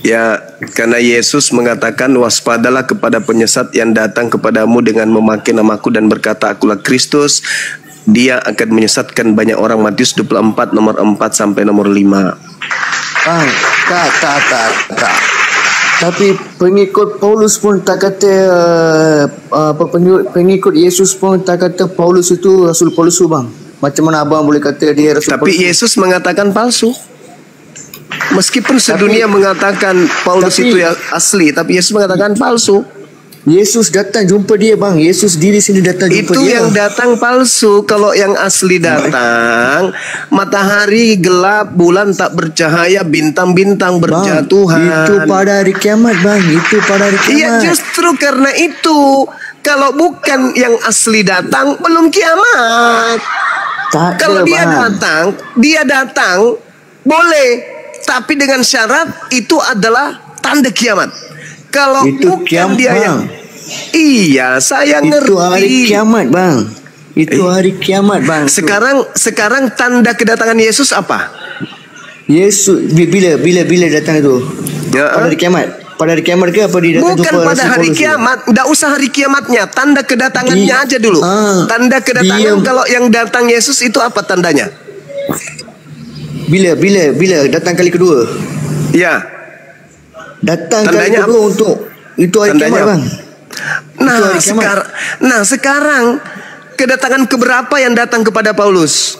Ya, karena Yesus mengatakan, waspadalah kepada penyesat yang datang kepadamu dengan memakai namaku dan berkata, akulah Kristus. Dia akan menyesatkan banyak orang. Matius 24 nomor 4 sampai nomor 5. Bang, tak. Tapi pengikut Paulus pun tak kata pengikut Yesus pun tak kata Paulus itu Rasul palsu bang. Macam mana abang boleh kata dia Rasul palsu? Tapi Yesus mengatakan palsu. Meskipun sedunia mengatakan Paulus itu yang asli, tapi Yesus mengatakan palsu. Yesus datang jumpa dia bang. Yesus diri sini datang jumpa itu dia. Itu yang datang palsu. Kalau yang asli datang, matahari gelap, bulan tak bercahaya, bintang-bintang berjatuhan. Itu pada hari kiamat bang. Itu pada hari kiamat. Iya, justru karena itu, kalau bukan yang asli datang, belum kiamat. Kalau dia datang boleh, tapi dengan syarat itu adalah tanda kiamat. Kalau itu bukan kiamat, dia yang saya ngerti. Itu hari kiamat bang. Itu hari kiamat bang. Sekarang tanda kedatangan Yesus apa? Yesus bila datang itu? Pada hari kiamat. Pada hari kiamat ke apa dia datang? Bukan pada hari kiamat. Tidak usah hari kiamatnya. Tanda kedatangannya aja dulu. Tanda kedatangan kalau yang datang Yesus itu apa tandanya? Bila datang kali kedua. Ya. Datang tandanya kali kedua untuk itu hari kiamat bang. Sekarang kedatangan keberapa yang datang kepada Paulus?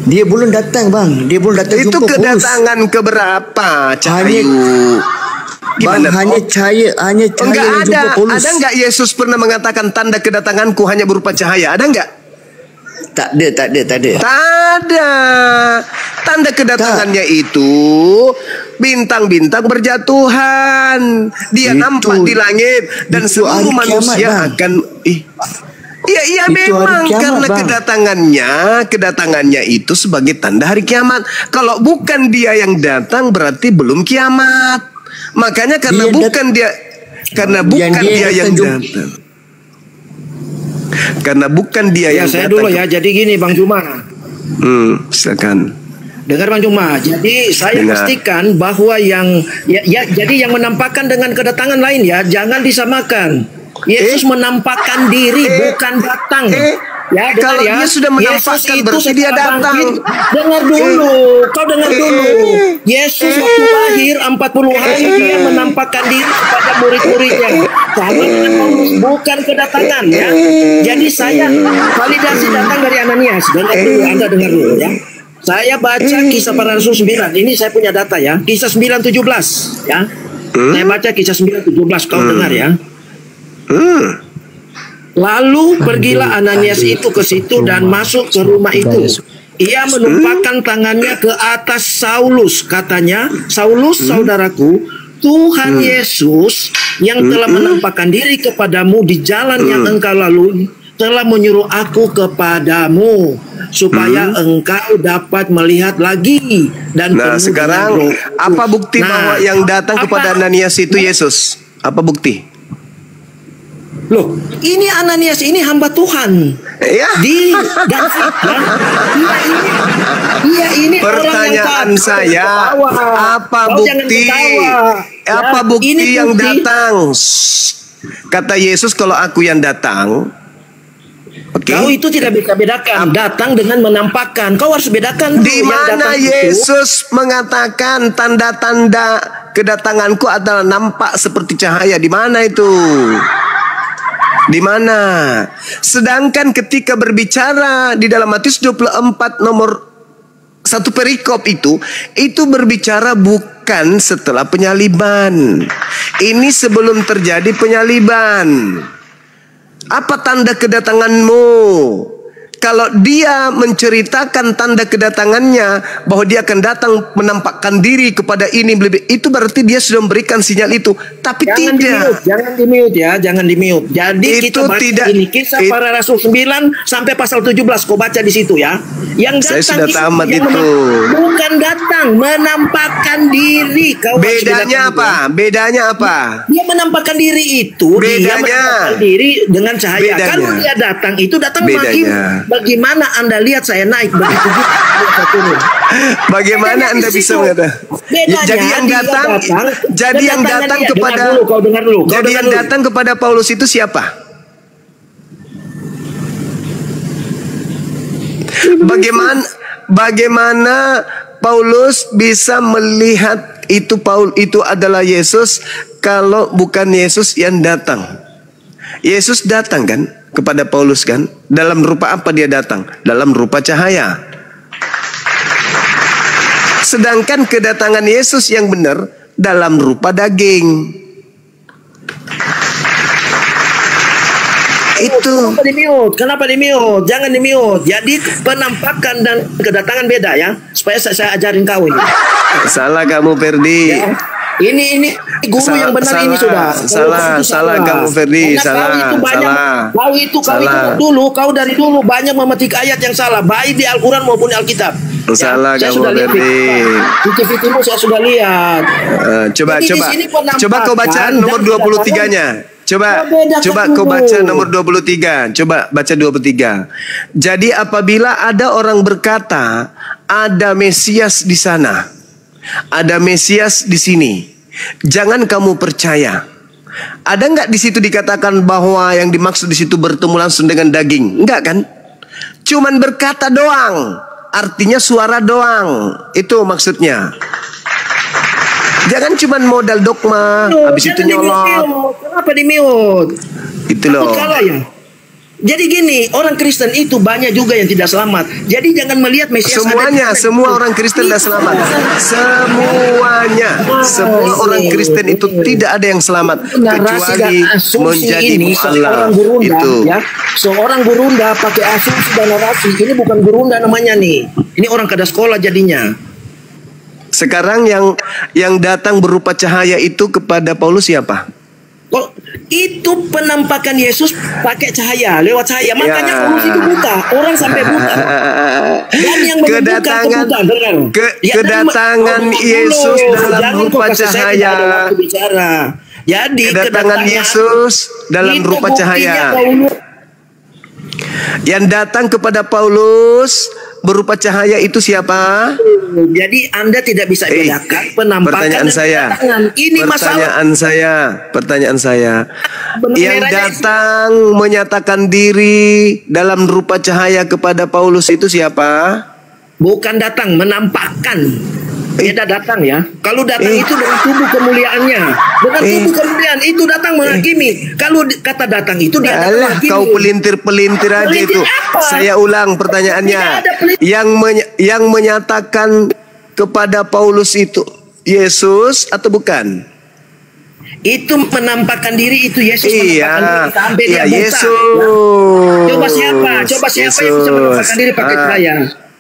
Dia belum datang bang. Dia belum datang itu jumpa kedatangan Paulus. Keberapa? Bang, hanya cahaya yang jumpa Paulus. Ada enggak Yesus pernah mengatakan tanda kedatanganku hanya berupa cahaya? Ada enggak? Tak ada. Tak ada. Tanda kedatangannya itu bintang-bintang berjatuhan. Dia nampak di langit dan seluruh manusia akan Iya memang karena kedatangannya itu sebagai tanda hari kiamat. Kalau bukan dia yang datang berarti belum kiamat. Makanya karena bukan dia yang datang. Karena bukan dia yang saya datang. Dulu ya. Jadi gini Bang Juma. Silakan. Dengar Bang Juma. Jadi saya pastikan bahwa jadi yang menampakkan dengan kedatangan lain ya, jangan disamakan. Yesus menampakkan diri bukan datang. Ya, dengar Kalau ya. dia sudah menampakkan Yesus itu berarti dia setelah datang. bangkit, dengar dulu, kau dengar dulu. Yesus waktu lahir 40 hari dia menampakkan diri kepada murid-muridnya. Sama dengan Paulus, bukan kedatangan ya. Jadi saya validasi datang dari Ananias. Dengar dulu, Anda dengar dulu ya. Saya baca Kisah Para Rasul 9. Ini saya punya data ya. Kisah 9:17 ya. Saya baca Kisah 9:17, kau dengar ya. Lalu pergilah Ananias itu ke situ dan masuk ke rumah itu. Ia menumpahkan tangannya ke atas Saulus. Katanya, Saulus saudaraku, Tuhan Yesus yang telah menampakkan diri kepadamu di jalan yang engkau lalui telah menyuruh aku kepadamu supaya engkau dapat melihat lagi dan Nah, penuh sekarang dengan roh. apa bukti Nah, bahwa yang datang kepada Ananias itu Yesus? Apa bukti? Loh, ini Ananias ini hamba Tuhan. Ya. Dia ini Pertanyaan orang yang saya, apa bukti? Apa bukti yang datang? Kata Yesus, kalau aku yang datang, kau itu tidak bisa bedakan datang dengan menampakkan. Kau harus bedakan. Di mana Yesus mengatakan tanda-tanda kedatanganku adalah nampak seperti cahaya? Di mana itu? Di mana? Sedangkan ketika berbicara di dalam Matius 24 nomor 1 perikop itu berbicara bukan setelah penyaliban. Ini sebelum terjadi penyaliban. Apa tanda kedatanganmu? Kalau dia menceritakan tanda kedatangannya bahwa dia akan datang menampakkan diri kepada ini, itu berarti dia sudah memberikan sinyal itu. Tapi jangan di-mute ya, jangan di-mute. Jadi itu kita baca tidak, ini Kisah Para Rasul 9 sampai pasal 17, kau baca di situ ya. Yang datang saya sudah tamat itu. Bukan datang, menampakkan diri. Kau bedanya apa? Bedanya apa? Dia menampakkan diri itu, dia menampakkan diri dengan cahaya. Bedanya. Kalau dia datang itu datang Bedanya. bagaimana Anda lihat saya naik begitu juga turun? Bagaimana Anda bisa mengatakan? Jadi yang datang kepada datang kepada Paulus itu siapa? Bagaimana Paulus bisa melihat itu adalah Yesus kalau bukan Yesus yang datang? Yesus datang kan kepada Paulus kan? Dalam rupa apa dia datang? Dalam rupa cahaya. Sedangkan kedatangan Yesus yang benar dalam rupa daging. Itu. Kenapa di-mute? Jangan di-mute. Jadi penampakan dan kedatangan beda ya. Supaya saya ajarin kau ini. Salah kamu, Ferdi. Ya. Ini guru yang benar ini sudah. Salah kamu, Ferdi. Kau itu dulu, kau dari dulu banyak memetik ayat yang salah, baik di Al-Quran maupun Alkitab. Salah kamu, Ferdi. Video-videomu saya sudah lihat. Coba kau baca nomor 23-nya. Coba kau baca nomor 23. Coba baca 23. Jadi apabila ada orang berkata ada Mesias di sana, ada Mesias di sini, jangan kamu percaya. Ada nggak di situ dikatakan bahwa yang dimaksud di situ bertemu langsung dengan daging? Enggak kan? Cuman berkata doang, artinya suara doang. Itu maksudnya. Jangan cuman modal dogma, habis itu nyolot. Kenapa di-mute? Itu loh. Jadi gini, orang Kristen itu banyak juga yang tidak selamat. Jadi jangan melihat Mesias semua orang Kristen tidak selamat. Semua orang Kristen itu tidak ada yang selamat kecuali menjadi Allah. Itu. Ya. Seorang gurunda pakai asumsi dan narasi. Ini bukan gurunda namanya nih. Ini orang kada sekolah jadinya. Sekarang yang datang berupa cahaya itu kepada Paulus siapa? Oh, itu penampakan Yesus pakai cahaya, lewat cahaya. Makanya Paulus itu buta, orang sampai buta. Dan yang kedatangan Yesus dalam rupa cahaya. Jadi kedatangan Yesus dalam rupa cahaya. Yang datang kepada Paulus berupa cahaya itu siapa? Jadi Anda tidak bisa bedakan penampakan Pertanyaan dan saya. kedatangan. Ini Pertanyaan saya. Yang datang menyatakan diri dalam rupa cahaya kepada Paulus itu siapa? Bukan datang, menampakkan. Beda datang ya. Kalau datang itu dengan tubuh kemuliaannya, dengan tubuh kemuliaan itu datang menghakimi. Kalau kata datang itu dia datang menghakimi. Kau pelintir aja itu. Apa? Saya ulang pertanyaannya. Yang menyatakan kepada Paulus itu Yesus atau bukan? Itu menampakkan diri, itu Yesus menampakkan diri sampai dia buta. Yesus. Ya. Coba siapa yang bisa menampakkan diri pakai cahaya?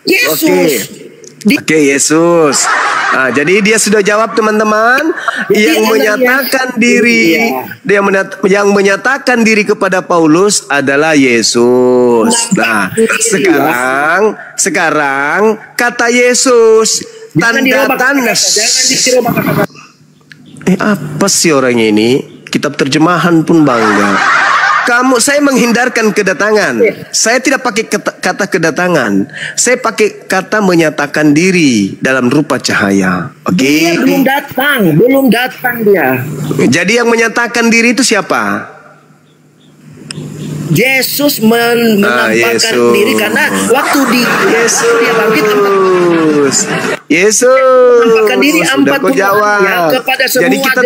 Yesus. Oke, Yesus. Jadi dia sudah jawab, teman-teman. Yang menyatakan diri, yang menyatakan diri kepada Paulus adalah Yesus. Nah, sekarang kata Yesus, tanda-tanda. Apa sih orang ini? Kitab terjemahan pun bangga. Saya menghindarkan kedatangan. Saya tidak pakai kata kedatangan. Saya pakai kata menyatakan diri dalam rupa cahaya. Oke. Dia belum datang dia. Jadi yang menyatakan diri itu siapa? Yesus menampakkan diri karena waktu dia bangkit Yesus menampakkan diri 40 ya, kepada semua. Jadi kita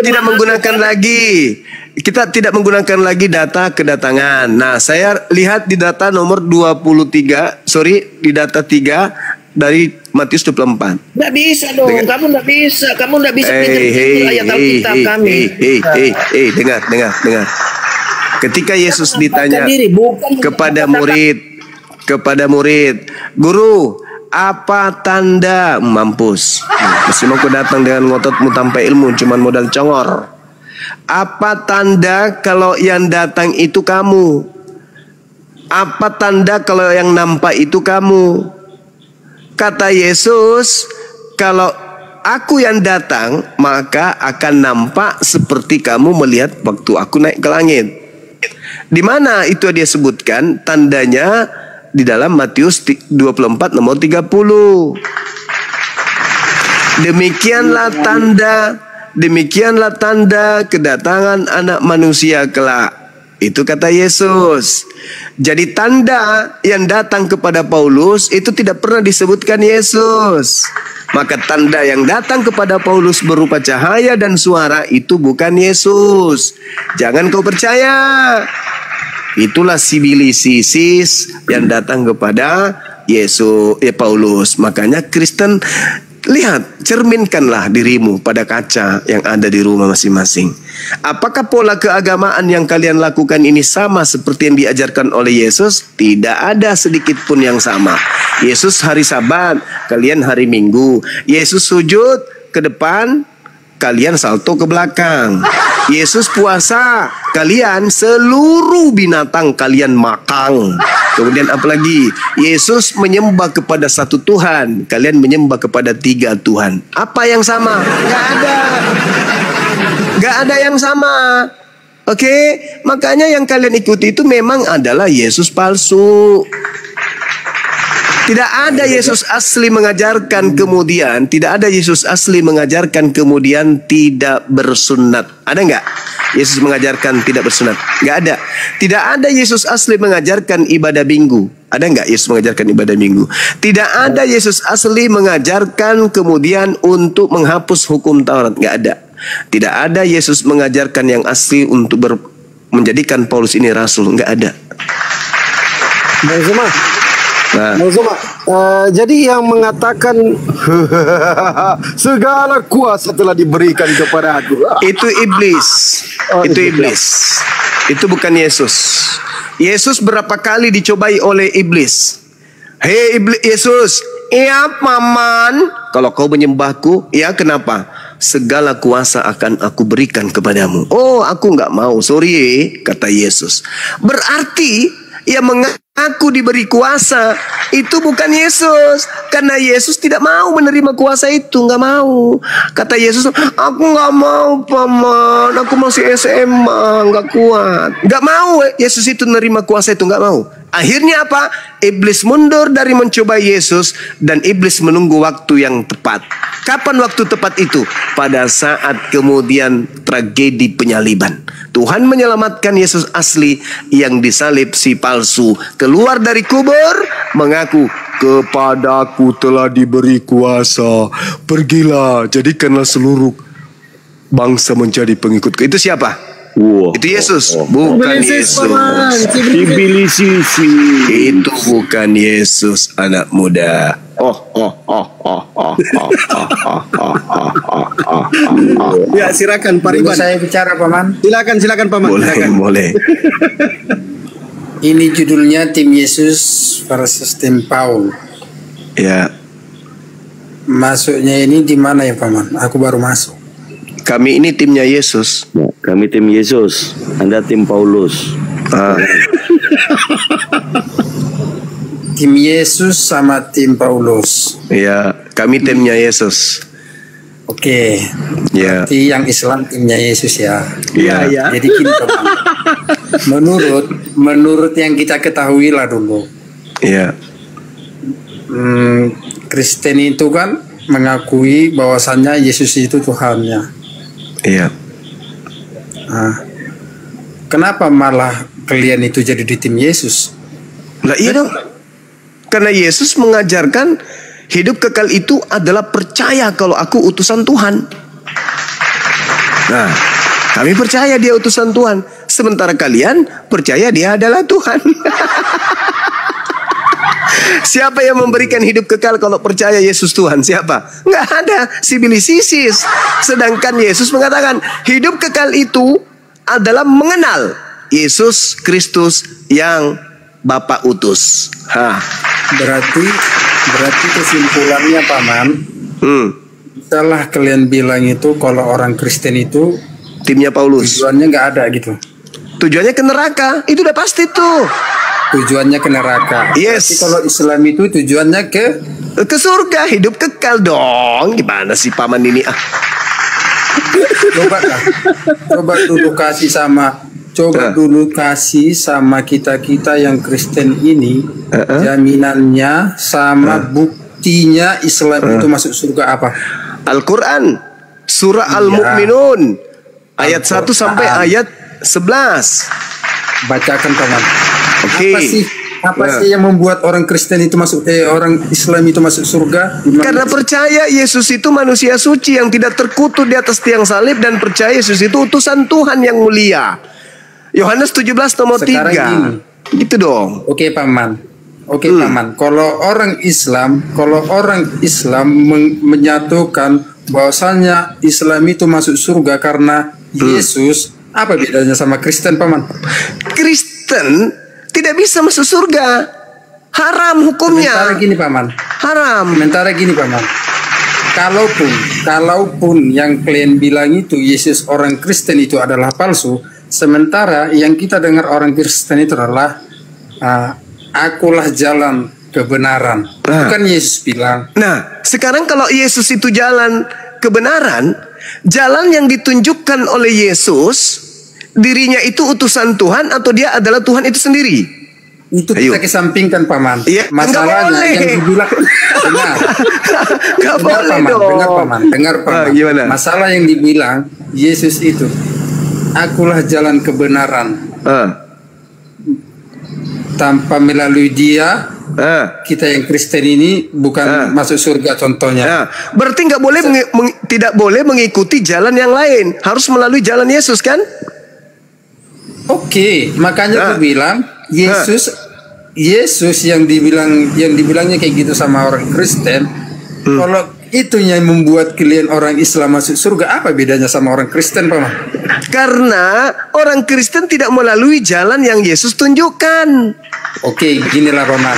tidak menggunakan lagi data kedatangan. Nah, saya lihat di data nomor 23, di data 3 dari Matius 24. Nggak bisa dong, kamu nggak bisa pintar ayat Alkitab kami. Dengar. Ketika Yesus ditanya kepada murid, Guru, apa tanda? Mampus. Mesti mau datang dengan ngototmu tanpa ilmu, cuman modal congor. Apa tanda kalau yang datang itu kamu? Apa tanda kalau yang nampak itu kamu? Kata Yesus, kalau aku yang datang, maka akan nampak seperti kamu melihat waktu aku naik ke langit. Di mana itu dia sebutkan tandanya di dalam Matius 24 nomor 30. Demikianlah tanda kedatangan Anak Manusia kelak. Itu kata Yesus. Jadi tanda yang datang kepada Paulus itu tidak pernah disebutkan Yesus. Maka tanda yang datang kepada Paulus berupa cahaya dan suara itu bukan Yesus. Jangan kau percaya. Itulah sibilisis yang datang kepada Paulus. Makanya Kristen, lihat, cerminkanlah dirimu pada kaca yang ada di rumah masing-masing. Apakah pola keagamaan yang kalian lakukan ini sama seperti yang diajarkan oleh Yesus? Tidak ada sedikit pun yang sama. Yesus hari Sabat, kalian hari Minggu. Yesus sujud ke depan, kalian salto ke belakang. Yesus puasa, kalian seluruh binatang kalian makan. Kemudian apalagi? Yesus menyembah kepada satu Tuhan, kalian menyembah kepada 3 Tuhan. Apa yang sama? Gak ada yang sama. Oke, makanya yang kalian ikuti itu memang adalah Yesus palsu. Tidak ada Yesus asli mengajarkan kemudian tidak bersunat. Ada nggak Yesus mengajarkan tidak bersunat? Nggak ada. Tidak ada Yesus asli mengajarkan ibadah minggu. Ada nggak Yesus mengajarkan ibadah minggu? Tidak ada Yesus asli mengajarkan kemudian untuk menghapus hukum Taurat. Nggak ada. Tidak ada Yesus mengajarkan yang asli untuk menjadikan Paulus ini rasul. Nggak ada. Jadi yang mengatakan segala kuasa telah diberikan kepada aku, itu iblis. Itu iblis. Itu bukan Yesus. Yesus berapa kali dicobai oleh iblis. Hei iblis, Yesus, iya paman, kalau kau menyembahku, ya kenapa? Segala kuasa akan aku berikan kepadamu. Oh, aku nggak mau, sorry, kata Yesus. Berarti ia mengaku diberi kuasa itu bukan Yesus, karena Yesus tidak mau menerima kuasa itu, nggak mau. Kata Yesus, aku nggak mau paman, aku masih SMA, nggak kuat, nggak mau Yesus itu menerima kuasa itu, nggak mau. Akhirnya apa? Iblis mundur dari mencoba Yesus dan iblis menunggu waktu yang tepat. Kapan waktu tepat itu? Pada saat kemudian tragedi penyaliban. Tuhan menyelamatkan Yesus asli yang disalib si palsu. Keluar dari kubur mengaku, kepadaku telah diberi kuasa. Pergilah, jadikanlah seluruh bangsa menjadi pengikutku. Itu siapa? Wow. Itu Yesus, bukan Yesus. Cibilisisi. Itu bukan Yesus, anak muda. Ya, silakan Pak Riban. Saya bicara, Paman. Silakan Paman. Boleh. Ini judulnya Tim Yesus versus Tim Paul. Ya, Masuknya ini di mana ya, Paman? Aku baru masuk. kami ini timnya Yesus. Ya, kami tim Yesus, Anda tim Paulus. Tim Yesus sama tim Paulus. Ya, kami timnya Yesus. Oke. Ya. Berarti yang Islam timnya Yesus ya. Iya. Jadi gini, Paman. Menurut yang kita ketahui lah dulu. Iya. Kristen itu kan mengakui bahwasannya Yesus itu Tuhannya. Iya. Nah, kenapa malah kalian itu jadi di tim Yesus? Lah iya dong. Karena Yesus mengajarkan hidup kekal itu adalah percaya kalau aku utusan Tuhan. Nah, kami percaya dia utusan Tuhan. Sementara kalian percaya dia adalah Tuhan. Siapa yang memberikan hidup kekal kalau percaya Yesus Tuhan? Siapa? Nggak ada. Sibilisisis. Sedangkan Yesus mengatakan hidup kekal itu adalah mengenal Yesus Kristus yang Bapa utus. Berarti kesimpulannya, Paman, salah kalian bilang itu kalau orang Kristen itu timnya Paulus. Tujuannya nggak ada gitu. Tujuannya ke neraka. Itu udah pasti tuh. Tujuannya ke neraka. Yes. Tapi kalau Islam itu tujuannya ke surga, hidup kekal dong. Gimana sih Paman ini? Coba dulu kasih sama kita yang Kristen ini jaminannya sama buktinya Islam itu masuk surga apa? Al-Quran, surah Al-Mu'minun ayat 1 sampai ayat 11. Bacakan, Paman. Oke. Apa sih yang membuat orang Kristen itu orang Islam itu masuk surga? Karena percaya Yesus itu manusia suci yang tidak terkutuk di atas tiang salib dan percaya Yesus itu utusan Tuhan yang mulia. Yohanes 17 nomor 3. Gitu dong. Oke, Paman. Paman. Kalau orang Islam menyatukan bahwasanya Islam itu masuk surga karena Yesus, apa bedanya sama Kristen, Paman? Kristen tidak bisa masuk surga. Haram hukumnya. Sementara gini, Paman. Haram. Sementara gini, Paman. Kalaupun yang kalian bilang itu Yesus orang Kristen itu adalah palsu, sementara yang kita dengar orang Kristen itu adalah akulah jalan kebenaran. Bukan Yesus bilang. Nah, sekarang kalau Yesus itu jalan kebenaran, jalan yang ditunjukkan oleh Yesus, dirinya itu utusan Tuhan atau dia adalah Tuhan itu sendiri? Itu kita kesampingkan, Paman. Ya, masalahnya yang dibilang dengar, Paman. Gimana? Masalah yang dibilang Yesus itu akulah jalan kebenaran. Tanpa melalui dia, kita yang Kristen ini bukan masuk surga contohnya. Berarti nggak boleh tidak boleh mengikuti jalan yang lain, harus melalui jalan Yesus kan? Oke, makanya aku bilang Yesus yang dibilangnya kayak gitu sama orang Kristen. Kalau itu yang membuat kalian orang Islam masuk surga, apa bedanya sama orang Kristen, Paman? Karena orang Kristen tidak melalui jalan yang Yesus tunjukkan. Oke, ginilah, Paman.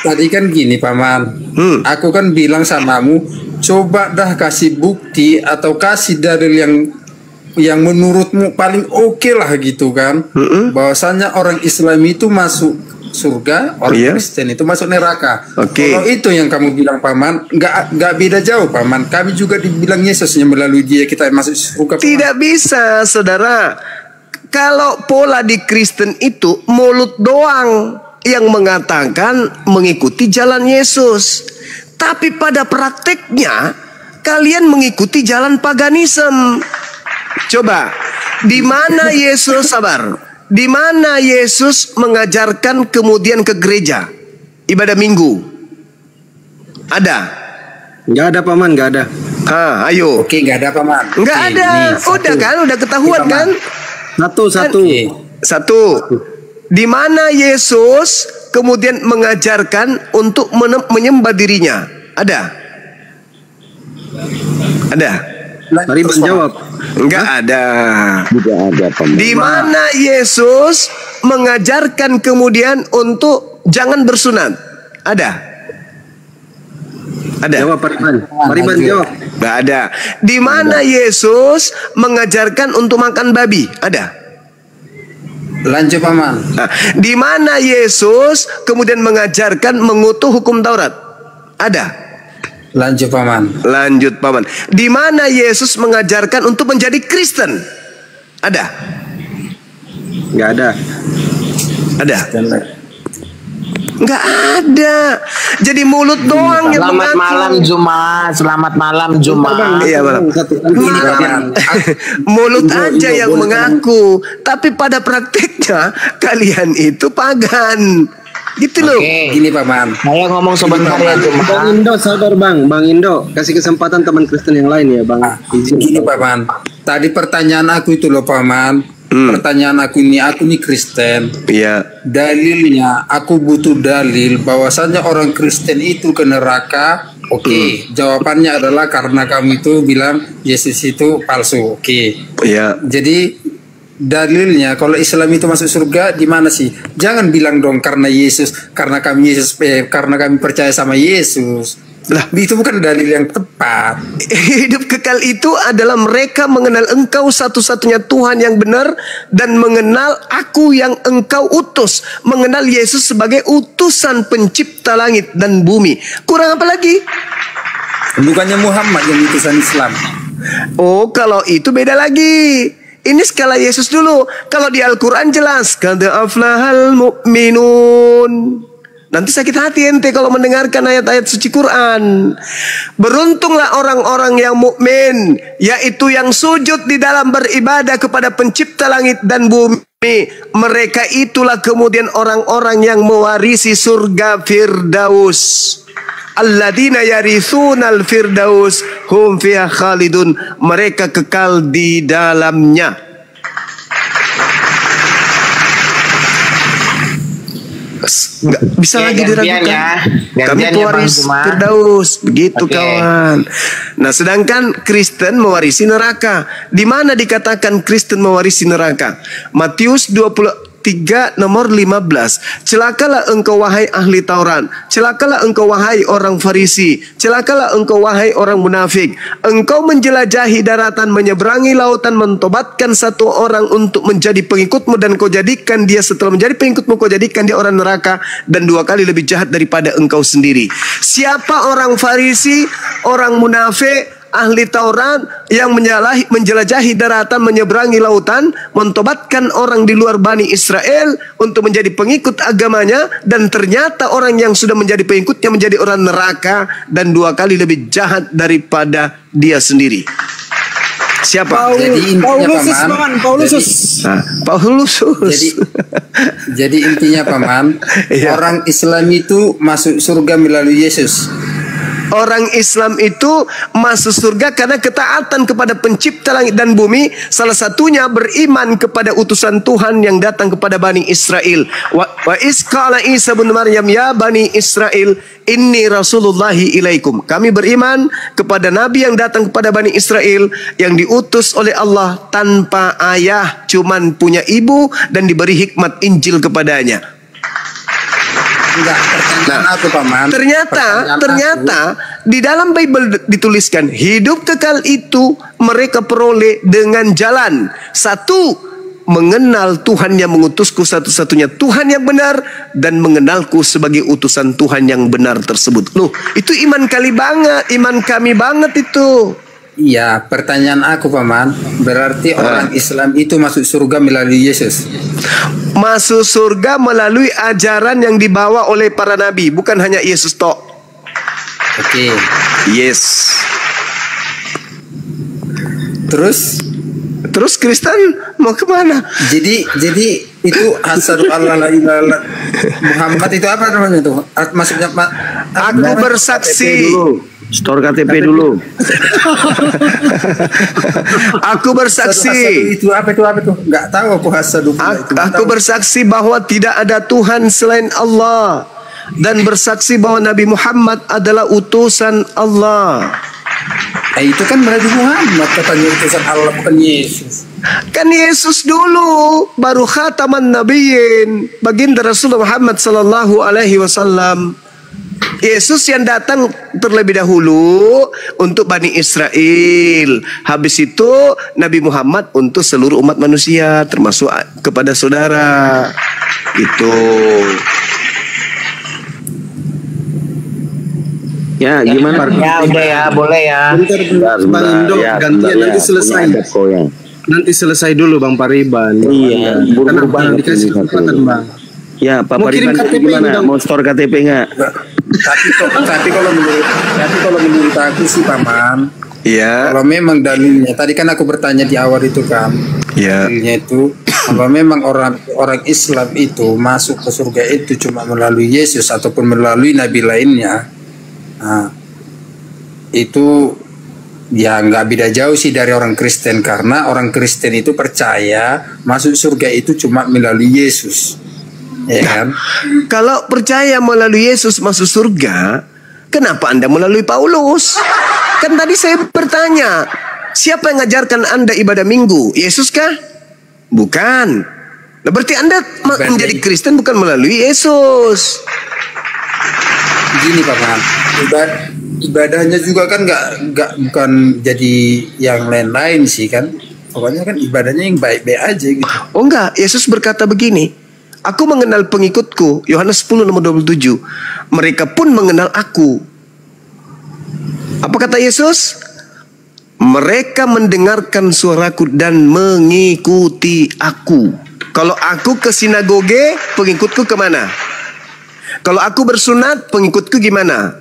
Tadi kan gini, Paman. Aku kan bilang samamu, coba dah kasih bukti atau kasih dalil yang menurutmu paling oke lah gitu kan. Bahwasanya orang Islam itu masuk surga, orang Kristen itu masuk neraka. Kalau itu yang kamu bilang, Paman, nggak beda jauh, Paman. Kami juga dibilang Yesus yang melalui dia kita masuk surga, Paman. Tidak bisa, saudara. Kalau pola di Kristen itu mulut doang yang mengatakan mengikuti jalan Yesus, tapi pada prakteknya kalian mengikuti jalan paganisme. Coba, di mana Yesus sabar? Di mana Yesus mengajarkan kemudian ke gereja ibadah minggu? Ada? Nggak ada paman, nggak ada. Ayo. Oke, nggak ada paman. Nggak ada. Udah kan, udah ketahuan kan? Satu. Di mana Yesus kemudian mengajarkan untuk menyembah dirinya? Ada? Ada? Mari menjawab. Enggak ada. Tidak ada paman. Di mana Yesus mengajarkan kemudian untuk jangan bersunat? Ada? Ada? Jawab Pariman. Pariman jawab. Enggak ada. Di mana Yesus mengajarkan untuk makan babi? Ada? Lanjut paman. Di mana Yesus kemudian mengajarkan mengutuk hukum Taurat? Ada? Lanjut paman. Lanjut paman. Di mana Yesus mengajarkan untuk menjadi Kristen? Ada? Nggak ada. Ada? Nggak ada. Jadi mulut doang yang Selamat malam Jumat. Selamat malam Jumat. Iya malam. Mulut aja yang mengaku, tapi pada prakteknya kalian itu pagan. Gitu loh. Gini paman. Saya ngomong sebentar ya Jumat. Bang Indo, sabar bang. Bang Indo, kasih kesempatan teman Kristen yang lain ya bang. Gini paman. Tadi pertanyaan aku itu loh paman. Pertanyaan aku nih Kristen. Iya. Dalilnya aku butuh dalil bahwasannya orang Kristen itu ke neraka. Oke. Jawabannya adalah karena kami itu bilang Yesus itu palsu. Oke. Iya. Jadi dalilnya kalau Islam itu masuk surga di mana sih? Jangan bilang dong karena kami percaya sama Yesus. Lah, itu bukan dalil yang tepat. Hidup kekal itu adalah mereka mengenal Engkau satu-satunya Tuhan yang benar dan mengenal Aku yang Engkau utus, mengenal Yesus sebagai utusan pencipta langit dan bumi. Kurang apa lagi? Bukannya Muhammad yang utusan Islam. Oh, kalau itu beda lagi. Ini skala Yesus dulu. Kalau di Al-Quran jelas, qad aflahal mu'minun. Nanti sakit hati ente kalau mendengarkan ayat-ayat suci Quran. Beruntunglah orang-orang yang mukmin, yaitu yang sujud di dalam beribadah kepada pencipta langit dan bumi. Mereka itulah kemudian orang-orang yang mewarisi surga Firdaus. Alladzina yarithunal firdaus hum fiha khalidun. Mereka kekal di dalamnya. Nggak bisa lagi diragukan ya. Kami pewaris Firdaus. Begitu kawan. Nah sedangkan Kristen mewarisi neraka. Di mana dikatakan Kristen mewarisi neraka? Matius 23 nomor 15. Celakalah engkau wahai ahli Taurat, celakalah engkau wahai orang Farisi, celakalah engkau wahai orang munafik. Engkau menjelajahi daratan, menyeberangi lautan, mentobatkan satu orang untuk menjadi pengikutmu, dan kau jadikan dia setelah menjadi pengikutmu, kau jadikan dia orang neraka dan 2 kali lebih jahat daripada engkau sendiri. Siapa orang Farisi, orang munafik, ahli Taurat yang menjelajahi daratan, menyeberangi lautan, mentobatkan orang di luar Bani Israel untuk menjadi pengikut agamanya, dan ternyata orang yang sudah menjadi pengikutnya menjadi orang neraka dan 2 kali lebih jahat daripada dia sendiri. Siapa? Paulus. Jadi intinya paman, orang Islam itu masuk surga melalui Yesus. Orang Islam itu masuk surga karena ketaatan kepada pencipta langit dan bumi. Salah satunya beriman kepada utusan Tuhan yang datang kepada Bani Israel. Wa isqala Isa bin Maryam ya Bani Israel inni rasulullahi ilaikum. Kami beriman kepada Nabi yang datang kepada Bani Israel, yang diutus oleh Allah tanpa ayah, cuman punya ibu dan diberi hikmat Injil kepadanya. Ternyata di dalam Bible dituliskan hidup kekal itu mereka peroleh dengan jalan satu, mengenal Tuhan yang mengutusku satu-satunya Tuhan yang benar, dan mengenalku sebagai utusan Tuhan yang benar tersebut. Loh, itu iman kami banget itu. Iya, pertanyaan aku Paman, berarti orang Islam itu masuk surga melalui Yesus? Masuk surga melalui ajaran yang dibawa oleh para nabi, bukan hanya Yesus tok. Oke. Yes. Terus Kristen mau kemana? Jadi itu asyhadu alla la ilaha Muhammad itu apa namanya tuh? Maksudnya aku bersaksi. Store KTP dulu. Aku bersaksi. Itu apa tuh? Enggak tahu aku asyhadu. Aku bersaksi bahwa tidak ada Tuhan selain Allah dan bersaksi bahwa Nabi Muhammad adalah utusan Allah. Itu kan Nabi Muhammad katanya utusan Allah, bukan Yesus. Kan Yesus dulu, baru khataman nabiyyin, baginda Rasulullah Muhammad sallallahu alaihi wasallam. Yesus yang datang terlebih dahulu untuk Bani Israel. Habis itu Nabi Muhammad untuk seluruh umat manusia, termasuk kepada saudara. Itu. Ya, gimana? Ya, udah ya, boleh ya. Bentar, Bang Indo, gantian nanti selesai. Nanti selesai dulu Bang Pariban. Iya, karena Bang dikasih kesempatan Bang. Ya, Pak Pariban gimana? Mau store KTP nggak? Tapi kalau menurut aku sih Paman, iya. Kalau memang dalilnya, tadi kan aku bertanya di awal itu kan, dalilnya itu kalau memang orang Islam itu masuk ke surga itu cuma melalui Yesus ataupun melalui nabi lainnya, itu ya nggak beda jauh sih dari orang Kristen, karena orang Kristen itu percaya masuk surga itu cuma melalui Yesus. Ya kan? Kalau percaya melalui Yesus masuk surga, kenapa Anda melalui Paulus? Kan tadi saya bertanya, siapa yang ngajarkan Anda ibadah minggu? Yesus kah? Bukan. Nah, berarti Anda menjadi Kristen bukan melalui Yesus. Gini Paman, ibadahnya juga kan bukan jadi yang lain-lain sih kan. Pokoknya kan ibadahnya yang baik-baik aja gitu. Oh enggak, Yesus berkata begini, aku mengenal pengikutku, Yohanes 10 nomor 27. Mereka pun mengenal aku. Apa kata Yesus? Mereka mendengarkan suaraku dan mengikuti aku. Kalau aku ke sinagoge, pengikutku kemana? Kalau aku bersunat, pengikutku gimana?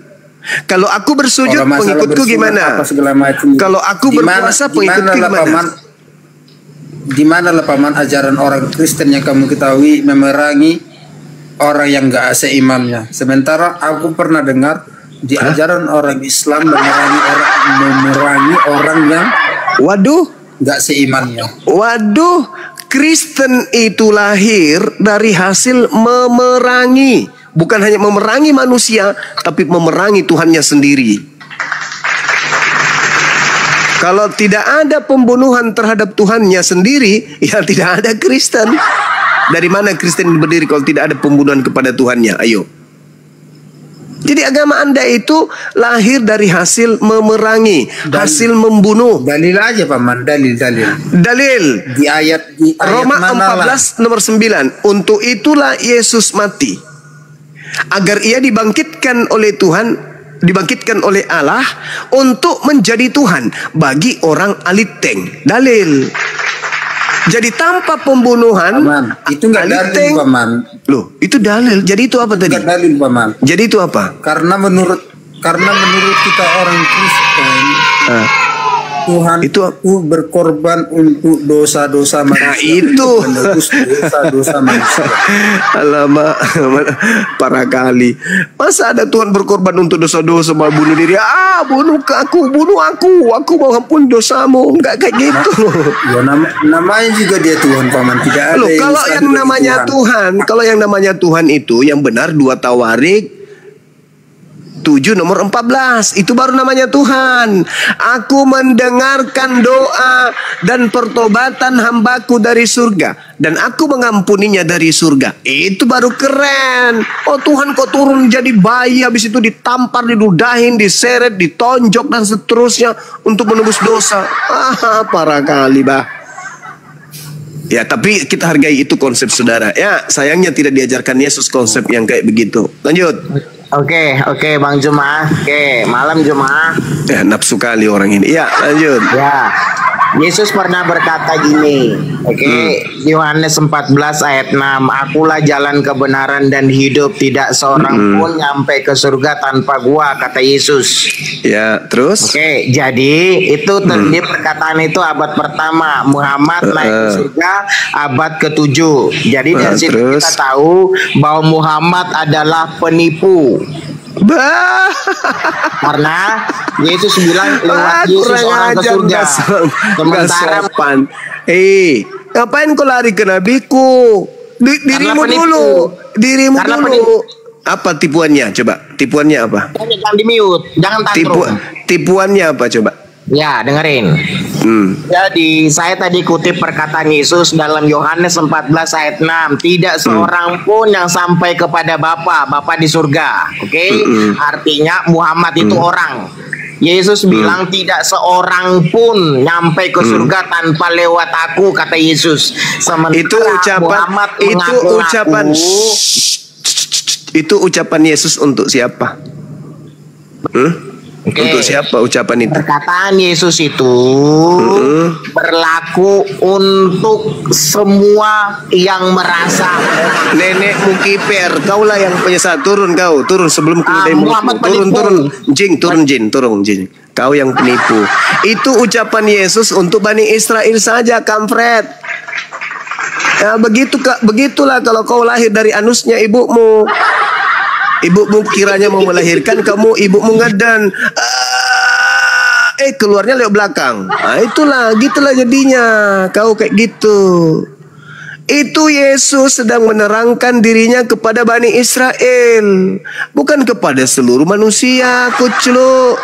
Kalau aku bersujud, pengikutku gimana? Kalau aku berpuasa, pengikutku gimana? Di mana lah Paman ajaran orang Kristen yang kamu ketahui memerangi orang yang gak seimannya? Sementara aku pernah dengar di ajaran orang Islam memerangi orang yang gak seimannya. Waduh, Kristen itu lahir dari hasil memerangi, bukan hanya memerangi manusia, tapi memerangi Tuhannya sendiri. Kalau tidak ada pembunuhan terhadap Tuhannya sendiri, ya tidak ada Kristen. Dari mana Kristen berdiri kalau tidak ada pembunuhan kepada Tuhannya? Ayo. Jadi agama Anda itu lahir dari hasil memerangi, hasil membunuh. Dalil aja Paman, dalil. Dalil. Di ayat Roma 14 nomor 9. Untuk itulah Yesus mati, agar ia dibangkitkan oleh Tuhan, dibangkitkan oleh Allah untuk menjadi Tuhan bagi orang aliteng. Dalil. Jadi tanpa pembunuhan, itu nggak dalil Paman. Loh, itu dalil. Jadi itu apa tadi? Nggak dalil Paman. Jadi itu apa? Karena menurut kita orang Kristen, Tuhan itu berkorban untuk dosa-dosa manusia. Nah itu dosa-dosa manusia. Alamak, parah kali. Masa ada Tuhan berkorban untuk dosa-dosa, mau bunuh diri? Bunuh aku mau ampun dosamu. Enggak kayak gitu. Ya namanya juga dia Tuhan Paman. Tidak ada. Loh, kalau yang namanya Tuhan, kalau yang namanya Tuhan itu yang benar 2 Tawarik 7 nomor 14, itu baru namanya Tuhan. Aku mendengarkan doa dan pertobatan hambaku dari surga, dan aku mengampuninya dari surga. Itu baru keren. Oh Tuhan kok turun jadi bayi, habis itu ditampar, diludahin, diseret, ditonjok dan seterusnya untuk menebus dosa. Parah kali bah. Ya tapi kita hargai itu konsep saudara. Ya sayangnya tidak diajarkan Yesus konsep yang kayak begitu. Lanjut. Oke, Bang Juma. Oke, malam Juma. Ya, nafsu kali orang ini. Ya, lanjut. Ya. Yesus pernah berkata gini, Yohanes 14 ayat 6, akulah jalan kebenaran dan hidup, tidak seorang pun nyampe ke surga tanpa gua, kata Yesus. Ya, terus? Jadi itu tadi perkataan itu abad pertama, Muhammad naik ke surga abad ke-7. Jadi dari situ kita tahu bahwa Muhammad adalah penipu. Karena Yesus bilang lewat Yesus orang ke surga. Sementara ngapain kau lari ke nabiku? Dirimu dulu. Dirimu dulu. Apa tipuannya? Coba. Tipuannya apa? Jangan di-mute. Jangan tantrum. Tipuannya apa coba? Ya, dengerin. Jadi saya tadi kutip perkataan Yesus dalam Yohanes 14 ayat 6. Tidak seorang pun yang sampai kepada Bapa di surga. Artinya Muhammad itu orang. Yesus bilang tidak seorang pun nyampe ke surga tanpa lewat aku, kata Yesus. Sementara itu ucapan Muhammad itu ucapan Yesus untuk siapa? Untuk siapa ucapan itu? Perkataan Yesus itu berlaku untuk semua yang merasa. Nenekmu kiper, kaulah yang penyesat. Turun kau, turun sebelum keluar mulutmu. Turun jin. Kau yang penipu. Itu ucapan Yesus untuk Bani Israel saja, kampret. Ya, begitulah kalau kau lahir dari anusnya ibumu. Ibumu kiranya mau melahirkan, kamu ibumu ngedan, keluarnya lewat belakang. Gitulah jadinya. Kau kayak gitu. Itu Yesus sedang menerangkan dirinya kepada Bani Israel, bukan kepada seluruh manusia. Kucluk.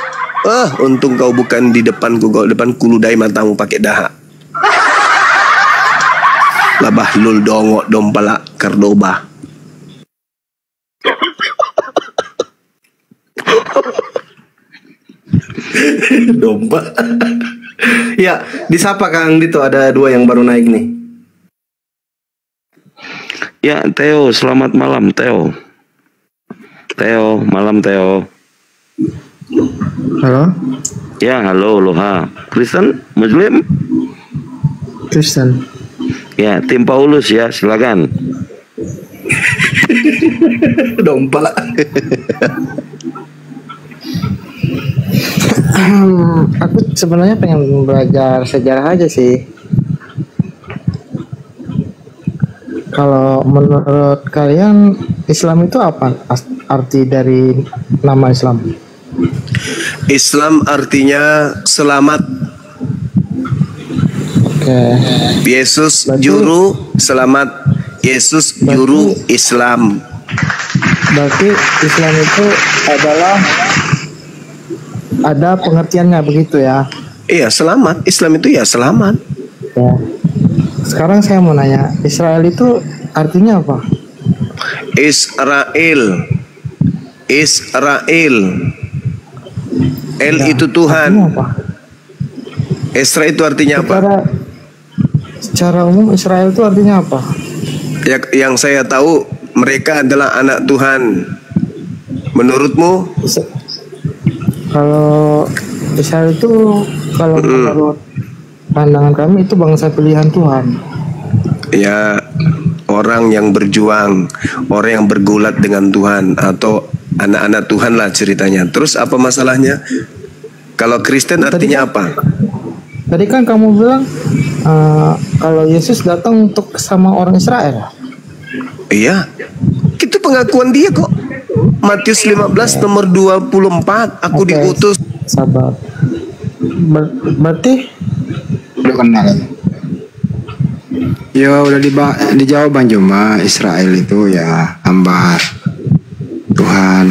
Untung kau bukan di depanku, kau depanku ludai matamu pakai dahak. Labah lul dongok dompala kardoba. Domba. Ya, disapa Kang Dito, ada 2 yang baru naik nih. Ya, Theo, selamat malam Theo. Malam Theo. Halo. Ya, halo Loha. Kristen, Muslim? Kristen. Ya, tim Paulus ya, silakan. Domba. Aku sebenarnya pengen belajar sejarah aja sih. Kalau menurut kalian Islam itu apa arti dari nama Islam? Islam artinya selamat. Yesus juru selamat. Yesus juru Islam. Berarti Islam itu adalah ada pengertiannya begitu ya? Iya, selamat. Islam itu ya selamat. Ya. Sekarang saya mau nanya, Israel itu artinya apa? Israel. El itu Tuhan. Israel itu artinya apa? Secara umum Israel itu artinya apa? Yang saya tahu mereka adalah anak Tuhan. Menurutmu? Kalau Israel itu menurut pandangan kami itu bangsa pilihan Tuhan. Ya, orang yang berjuang, orang yang bergulat dengan Tuhan, atau anak-anak Tuhan lah ceritanya. Terus apa masalahnya? Kalau Kristen artinya apa? Tadi kan kamu bilang kalau Yesus datang untuk sama orang Israel. Iya, itu pengakuan dia kok. Matius 15 nomor 24, aku diutus. Sabar. Berarti udah kenal. Ya udah dijawab Bang Juma, Israel itu ya hamba Tuhan.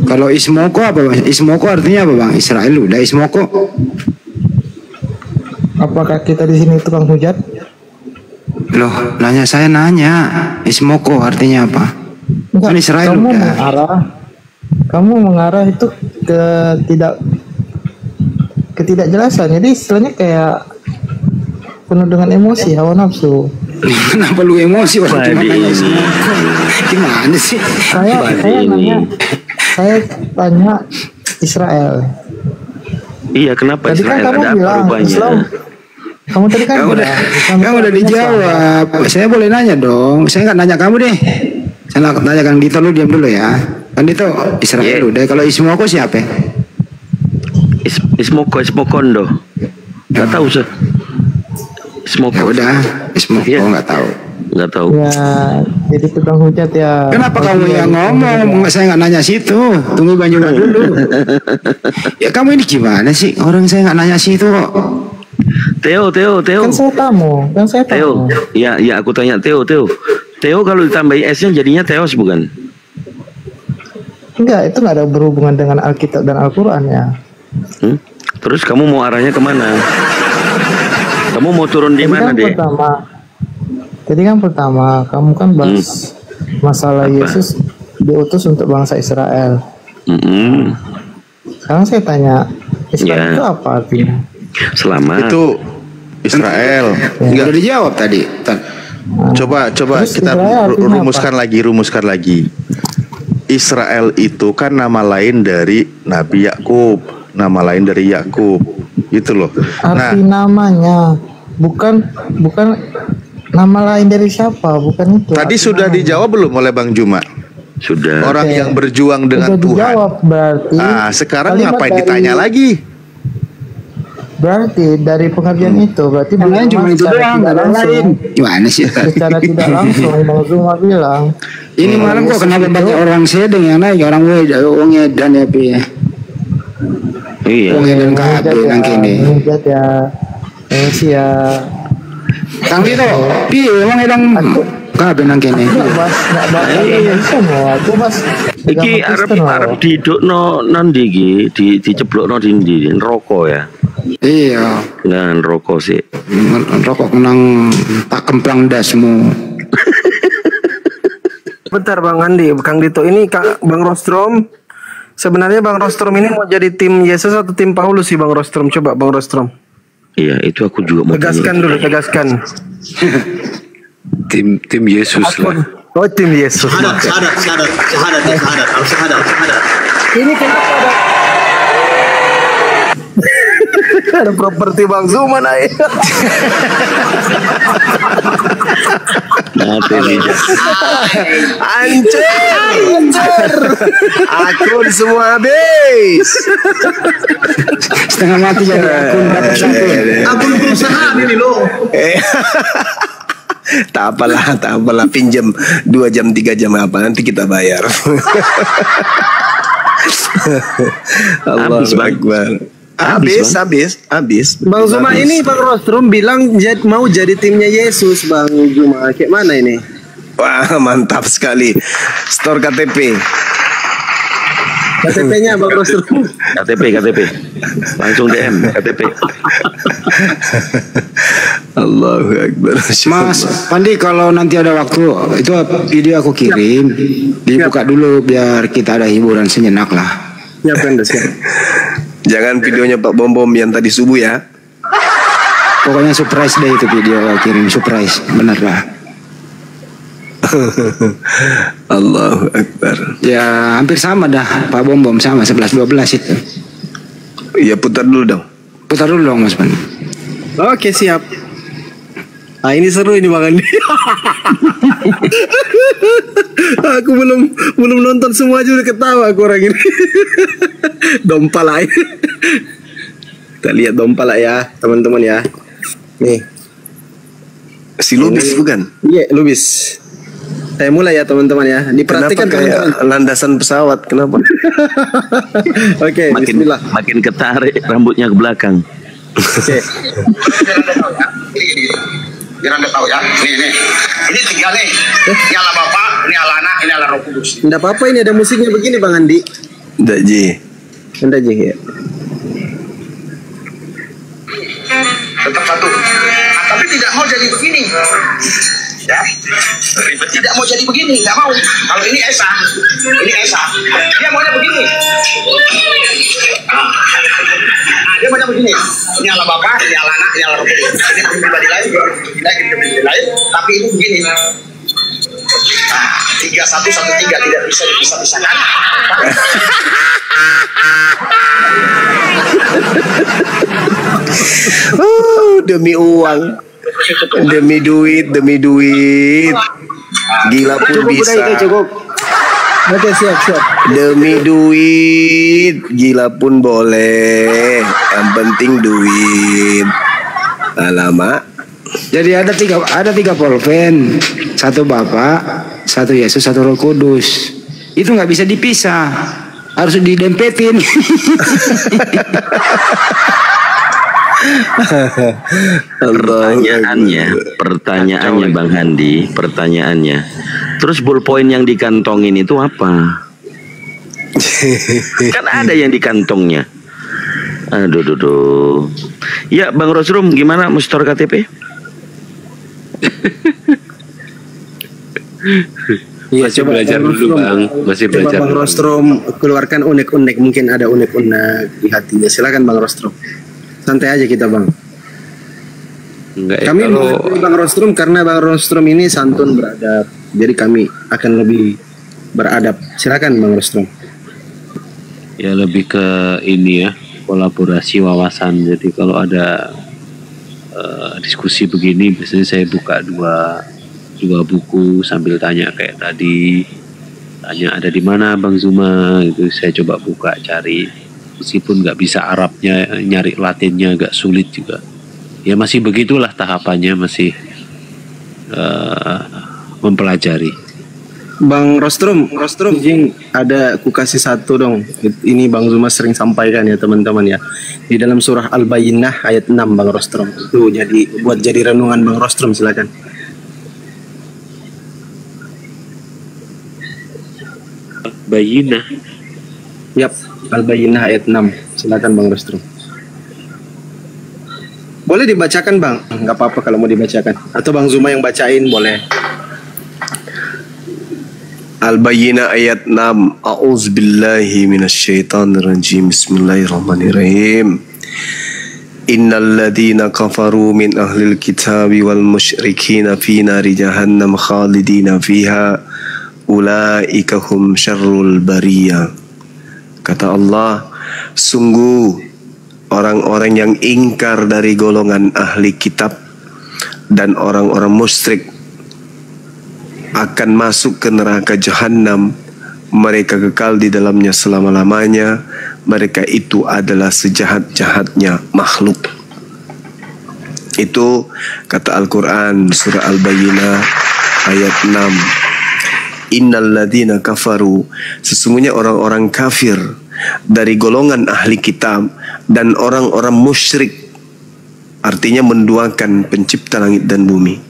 Kalau Ismoko apa Bang? Ismoko artinya apa Bang? Israel udah Ismoko. Apakah kita di sini tukang hujat? Loh, saya nanya, Ismoko artinya apa? Kan Israel kamu mengarah itu ke ketidakjelasan. Jadi istilahnya kayak penuh dengan emosi, hawa nafsu. Kenapa lu emosi orang cuma tanya Ismoko? Gimana sih? Saya tanya Israel. Iya, kenapa Tadi kan Israel kamu ada apa bilang rupanya? Islam. Kamu tadi kan Kamu udah dijawab. Saya boleh nanya dong. Saya nggak nanya kamu deh. Saya nanya Kang Dito, lu diam dulu ya. Kang Dito Israel udah. Kalau Ismoko siapa? Ismokondo. Nggak tahu sih. Ismoko. Ya udah, Ismoko nggak tahu. Nggak tahu. Ya, jadi tukang hujat ya. Kenapa kamu yang ngomong? Saya nggak nanya situ. Tunggu Banyumas dulu. Ya kamu ini gimana sih? Orang saya nggak nanya situ kok. Theo. Kan saya tamu. Theo. Ya, aku tanya Theo. Theo kalau ditambahi S-nya jadinya Theos bukan? Enggak, itu nggak ada berhubungan dengan Alkitab dan Al-Quran ya. Terus kamu mau arahnya kemana? Kamu mau turun di mana deh? Jadi kan pertama kamu kan bahas masalah Yesus diutus untuk bangsa Israel. Sekarang saya tanya, Israel itu apa artinya? Selamat. Itu Israel. Enggak udah dijawab tadi. Coba kita rumuskan lagi. Israel itu kan nama lain dari Nabi Yakub, nama lain dari Yakub, gitu loh. Arti namanya bukan nama lain dari siapa, bukan itu. Tadi sudah dijawab belum oleh Bang Juma? Sudah. Orang yang berjuang dengan Sudah Tuhan. dijawab, berarti. Sekarang ngapain ditanya lagi? Berarti dari pengertian itu berarti Yang cuma itu doang, nggak ada lain. Gimana sih? Secara tidak langsung Bang Zuma bilang. Ini malam kok kenapa banyak orang sedang yang naik, orang dan ya pi. Iya. Wong edan kabeh nang kene. Hujat ya. Ya. Kang Dito, piye wong edan kabeh nang kene. Enggak bahas semua. Aku bahas Iki arep didukno nandi iki, diceblokno di rokok ya. Iya. Nah, rokok sih. Rokok nang tak kemplang dasmu. Bentar Bang Andi, Kang Dito ini Bang Rostrom. Sebenarnya Bang Rostrom ini mau jadi tim Yesus atau tim Paulus sih Bang Rostrom? Coba Bang Rostrom. Iya, itu aku juga mau tegaskan. Tim Yesus lah. Oh, tim Yesus. Syahadat. Ini kenapa ada properti Bang Zuma naik. Hancur. Akun semua habis. Setengah mati jadi akun dapat satu. Akun perusahaan ini loh. Tak apalah, pinjam 2 jam 3 jam apa nanti kita bayar. Allahu Akbar. Habis. Bang Zuma ini Bang Rostrom bilang mau jadi timnya Yesus Bang Zuma. Kayak mana ini? Wah, mantap sekali. Store KTP. KTP-nya Bang Rostrom. KTP. Langsung DM KTP. Allahu Akbar. Mas Pandi, kalau nanti ada waktu itu video aku kirim, dibuka dulu biar kita ada hiburan sejenak lah. Ya, siap. Jangan videonya Pak Bom yang tadi subuh ya. Pokoknya surprise deh itu video kirim, surprise, bener lah. Allahu Akbar. Ya hampir sama dah, Pak Bom sama 11-12 itu. Iya, putar dulu dong Mas Pandi. Oke, siap. Ah, ini seru ini Bang Andi. Aku belum nonton semua aja udah ketawa aku orang ini. Dompal lah. Kita lihat dompal lah ya, teman-teman ya. Nih. Si Lubis bukan? Iya, Lubis. Saya mulai ya teman-teman ya. Diperhatikan kayak landasan pesawat, kenapa? Oke, bismillah. Makin ketarik rambutnya ke belakang. Oke. Biar Anda tahu ya. Nih. Ini 3 nih. Ini ala Bapak, ini ala Anak, ini ala Roh Kudus. Enggak apa-apa, ini ada musiknya begini Bang Andi. Enggak, Ji. Ya. Tetap satu. Tapi tidak mau jadi begini. Ya, tidak mau jadi begini, nggak mau. Kalau ini Esa, dia maunya begini. Dia maunya begini. Ini ala bapak, ini ala anak, ini ala rumput. Ini pribadi lain, pribadi lain, tapi ini begini. 3113 tidak bisa dipisah-pisahkan. Demi uang, demi duit, gila pun Cukup, bisa. udah itu cukup. Oke, siap. Demi duit, gila pun boleh. Yang penting duit. Alamak. Jadi ada tiga pulpen, satu Bapak, satu Yesus, satu Roh Kudus. Itu nggak bisa dipisah, harus didempetin. Pertanyaannya Bang Handi, pertanyaannya. Terus ballpoint yang dikantongin itu apa? Kan ada yang di kantongnya. Aduh. Ya Bang Rosrum, gimana mustor KTP? Iya, Masih belajar dulu Bang, masih belajar. Bang Rostrom keluarkan unek-unek, mungkin ada unek-unek di hatinya. Silakan Bang Rostrom. Santai aja kita Bang. Enggak, Kami kalau mengakui Bang Rostrom karena Bang Rostrom ini santun beradab. Jadi kami akan lebih beradab. Silakan Bang Rostrom. ya lebih ke ini ya, kolaborasi wawasan. Jadi kalau ada diskusi begini biasanya saya buka dua buku sambil tanya kayak tadi, tanya ada di mana Bang Zuma, itu saya coba buka cari, meskipun nggak bisa Arabnya, nyari Latinnya agak sulit juga. Ya masih begitulah tahapannya, masih mempelajari. Bang Rostrom, izin ada aku kasih satu dong. Ini Bang Zuma sering sampaikan ya teman-teman ya. Di dalam surah Al-Bayyinah ayat 6 Bang Rostrom. Itu buat jadi renungan Bang Rostrom, silakan. Bayyinah. Yap, Al-Bayyinah ayat 6. Silakan Bang Rostrom. Boleh dibacakan Bang? Enggak apa-apa kalau mau dibacakan. Atau Bang Zuma yang bacain boleh. Al-Bayyinah ayat 6. A'udzubillahi minasyaitonirrajim. Bismillahirrahmanirrahim. Innal ladzina kafaru min ahlil kitabi wal musyrikina fi nari jahannam khalidina fiha ulaika hum syarrul bariyah. Kata Allah, sungguh orang-orang yang ingkar dari golongan ahli kitab dan orang-orang musyrik akan masuk ke neraka jahanam. Mereka kekal di dalamnya selama-lamanya. Mereka itu adalah sejahat-jahatnya makhluk. Itu kata Al-Quran surah Al-Bayyinah ayat 6. Innal ladzina kafaru, sesungguhnya orang-orang kafir dari golongan ahli kitab dan orang-orang musyrik, artinya menduakan pencipta langit dan bumi,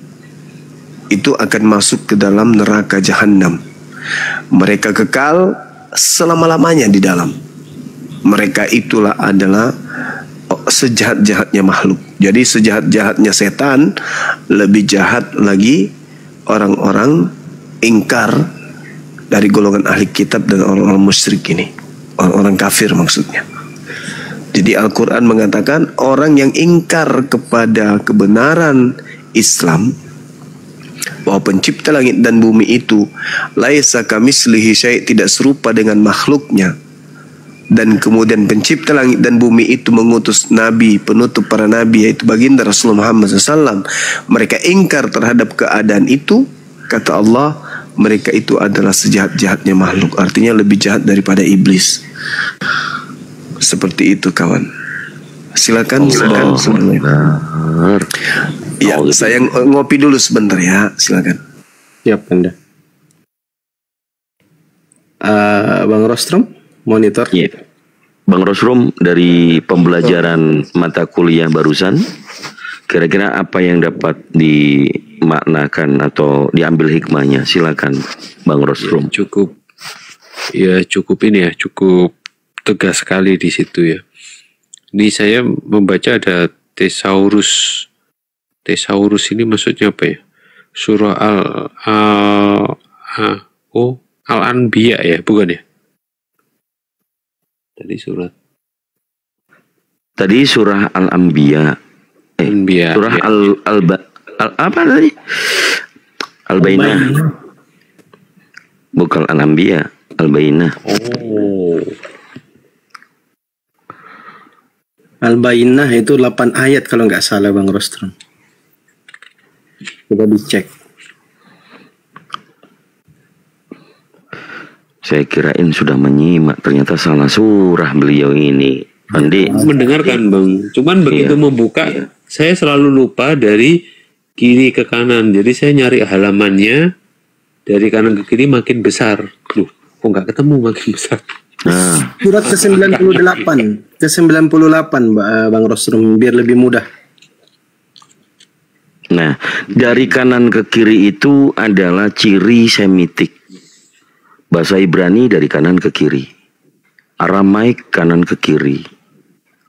itu akan masuk ke dalam neraka jahanam. Mereka kekal selama-lamanya di dalam. Mereka itulah adalah sejahat-jahatnya makhluk. Jadi sejahat-jahatnya setan, lebih jahat lagi orang-orang ingkar dari golongan ahli kitab dan orang-orang musyrik ini, orang-orang kafir maksudnya. Jadi Al-Quran mengatakan orang yang ingkar kepada kebenaran Islam, bahwa pencipta langit dan bumi itu laisa kamitslihi syai', tidak serupa dengan makhluknya, dan kemudian pencipta langit dan bumi itu mengutus nabi, penutup para nabi, yaitu baginda Rasulullah Muhammad SAW. Mereka ingkar terhadap keadaan itu. Kata Allah, mereka itu adalah sejahat-jahatnya makhluk, artinya lebih jahat daripada iblis. Seperti itu kawan. Silakan. Ya, saya ngopi dulu sebentar ya. Silakan. Siap Anda. Bang Rostrom, monitor. Iya. Bang Rosrum, dari pembelajaran mata kuliah barusan, kira-kira apa yang dapat dimaknakan atau diambil hikmahnya? Silakan Bang Rosrum. Cukup ini ya, cukup tegas sekali di situ ya. Ini saya membaca ada Thesaurus. Thesaurus ini maksudnya apa ya? Surah Al-Anbiya ya, bukan ya? Tadi surah Al-Anbiya. Surah ya. Apa tadi? Al-Bainah. Bukan Al-Anbiya, Al-Bainah. Al-Bainah itu 8 ayat kalau nggak salah Bang Rostron. Coba dicek. Saya kirain sudah menyimak, ternyata salah surah beliau ini. Andi mendengarkan Bang, cuman begitu membuka saya selalu lupa dari kiri ke kanan, jadi saya nyari halamannya dari kanan ke kiri makin besar. Loh, kok nggak ketemu makin besar? Surat ke-98 Bang Rostrum, biar lebih mudah. Nah, dari kanan ke kiri itu adalah ciri Semitik. Bahasa Ibrani dari kanan ke kiri, Aramaik kanan ke kiri,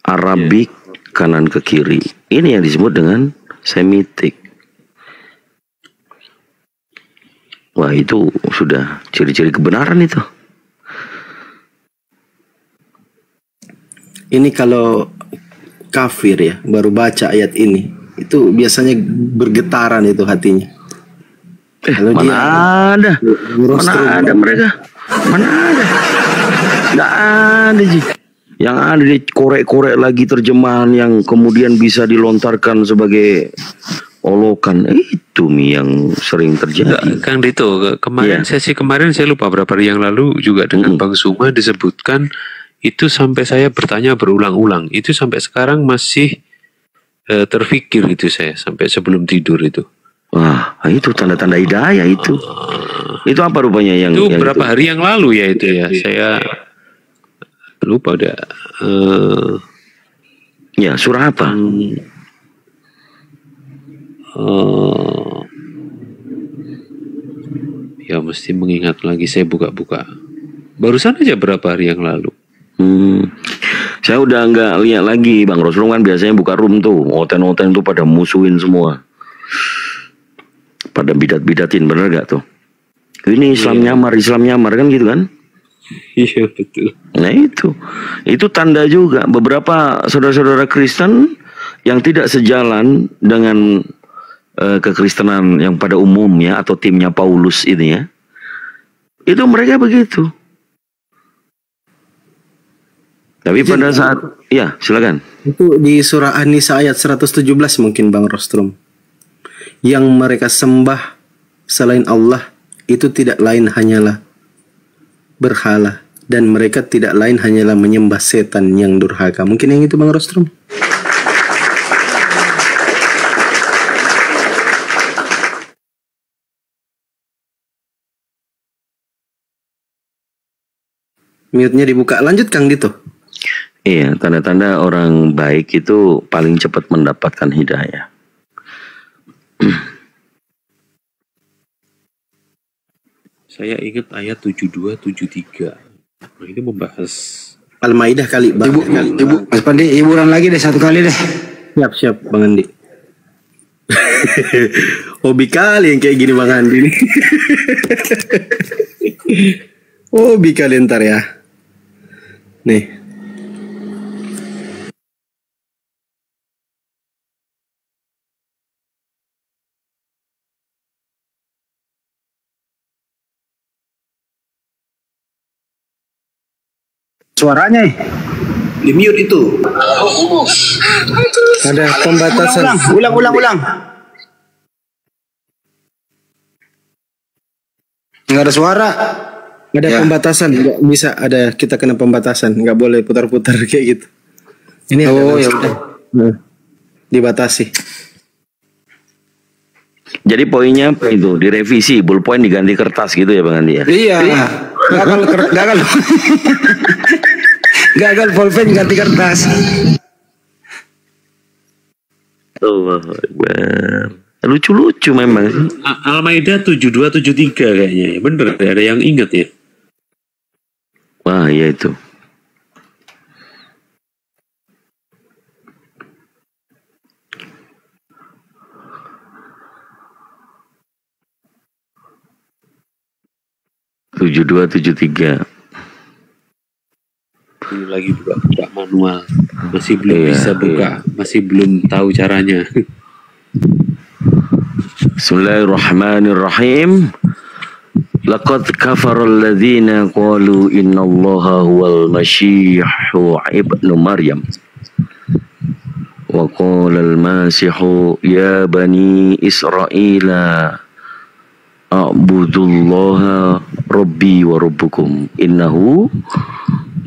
Arabik kanan ke kiri. Ini yang disebut dengan Semitik. Wah, itu sudah ciri-ciri kebenaran itu. Ini kalau kafir ya, baru baca ayat ini, itu biasanya bergetaran itu hatinya. Mana ada mereka? Mana ada? Nggak ada sih. Yang ada dikorek-korek lagi terjemahan yang kemudian bisa dilontarkan sebagai olokan. Itu yang sering terjadi. Kang Dito, kemarin sesi kemarin saya lupa berapa hari yang lalu juga dengan Bang Suma disebutkan itu sampai saya bertanya berulang-ulang. Itu sampai sekarang masih terfikir itu saya sampai sebelum tidur itu. Wah, itu tanda-tanda hidayah itu. Itu apa rupanya yang itu berapa hari yang lalu ya itu ya? Saya lupa udah. Ya, surah apa? Ya mesti mengingat lagi, saya buka-buka. Barusan aja berapa hari yang lalu. Saya udah nggak lihat lagi, Bang Rosrum kan biasanya buka room tuh, oten-oten tuh pada musuhin semua. Pada bidat-bidatin, bener gak tuh? Ini Islam nyamar kan gitu kan? Iya betul. Nah itu tanda juga beberapa saudara-saudara Kristen yang tidak sejalan dengan kekristenan yang pada umumnya atau timnya Paulus ini ya. Itu mereka begitu. Tapi pada saat, ya silakan. Itu di surah An-Nisa ayat 117 mungkin Bang Rostrum. Yang mereka sembah selain Allah itu tidak lain hanyalah berhala, dan mereka tidak lain hanyalah menyembah setan yang durhaka. Mungkin yang itu Bang Rostrum. Mute-nya dibuka. Lanjut Kang Dito. Iya, tanda-tanda orang baik itu paling cepat mendapatkan hidayah. Saya ingat ayat 72, 73. Nah, ini membahas Al-Maidah kali, Bang. Ibu, Mas Pandi, hiburan lagi deh satu kali deh. Siap, Bang Andi. Hobi kali yang kayak gini Bang Andi. Hobi kali ntar ya. Nih. Suaranya di mute itu. Ada pembatasan. Ulang. Nggak ada suara. Ada pembatasan, nggak bisa ada, kita kena pembatasan, nggak boleh putar-putar kayak gitu. Ini ya udah. Dibatasi. Jadi poinnya apa itu? Direvisi, bullpoint diganti kertas gitu ya Bang Andi ya? Iya. Gagal pulpen ganti kertas. Allahu Akbar. Lucu-lucu memang sih. Al-Maidah 72, 73 kayaknya. Bener, ada yang ingat ya? Wah, iya itu. 7273. Ini lagi buka manual, masih belum bisa buka, masih belum tahu caranya. Bismillahirrahmanirrahim. Laqad kafara alladhina qalu innallaha huwal masyihu ibnu Maryam. Wa qala al-masihu ya bani Israila a'budullaha rabbi wa rabbukum innahu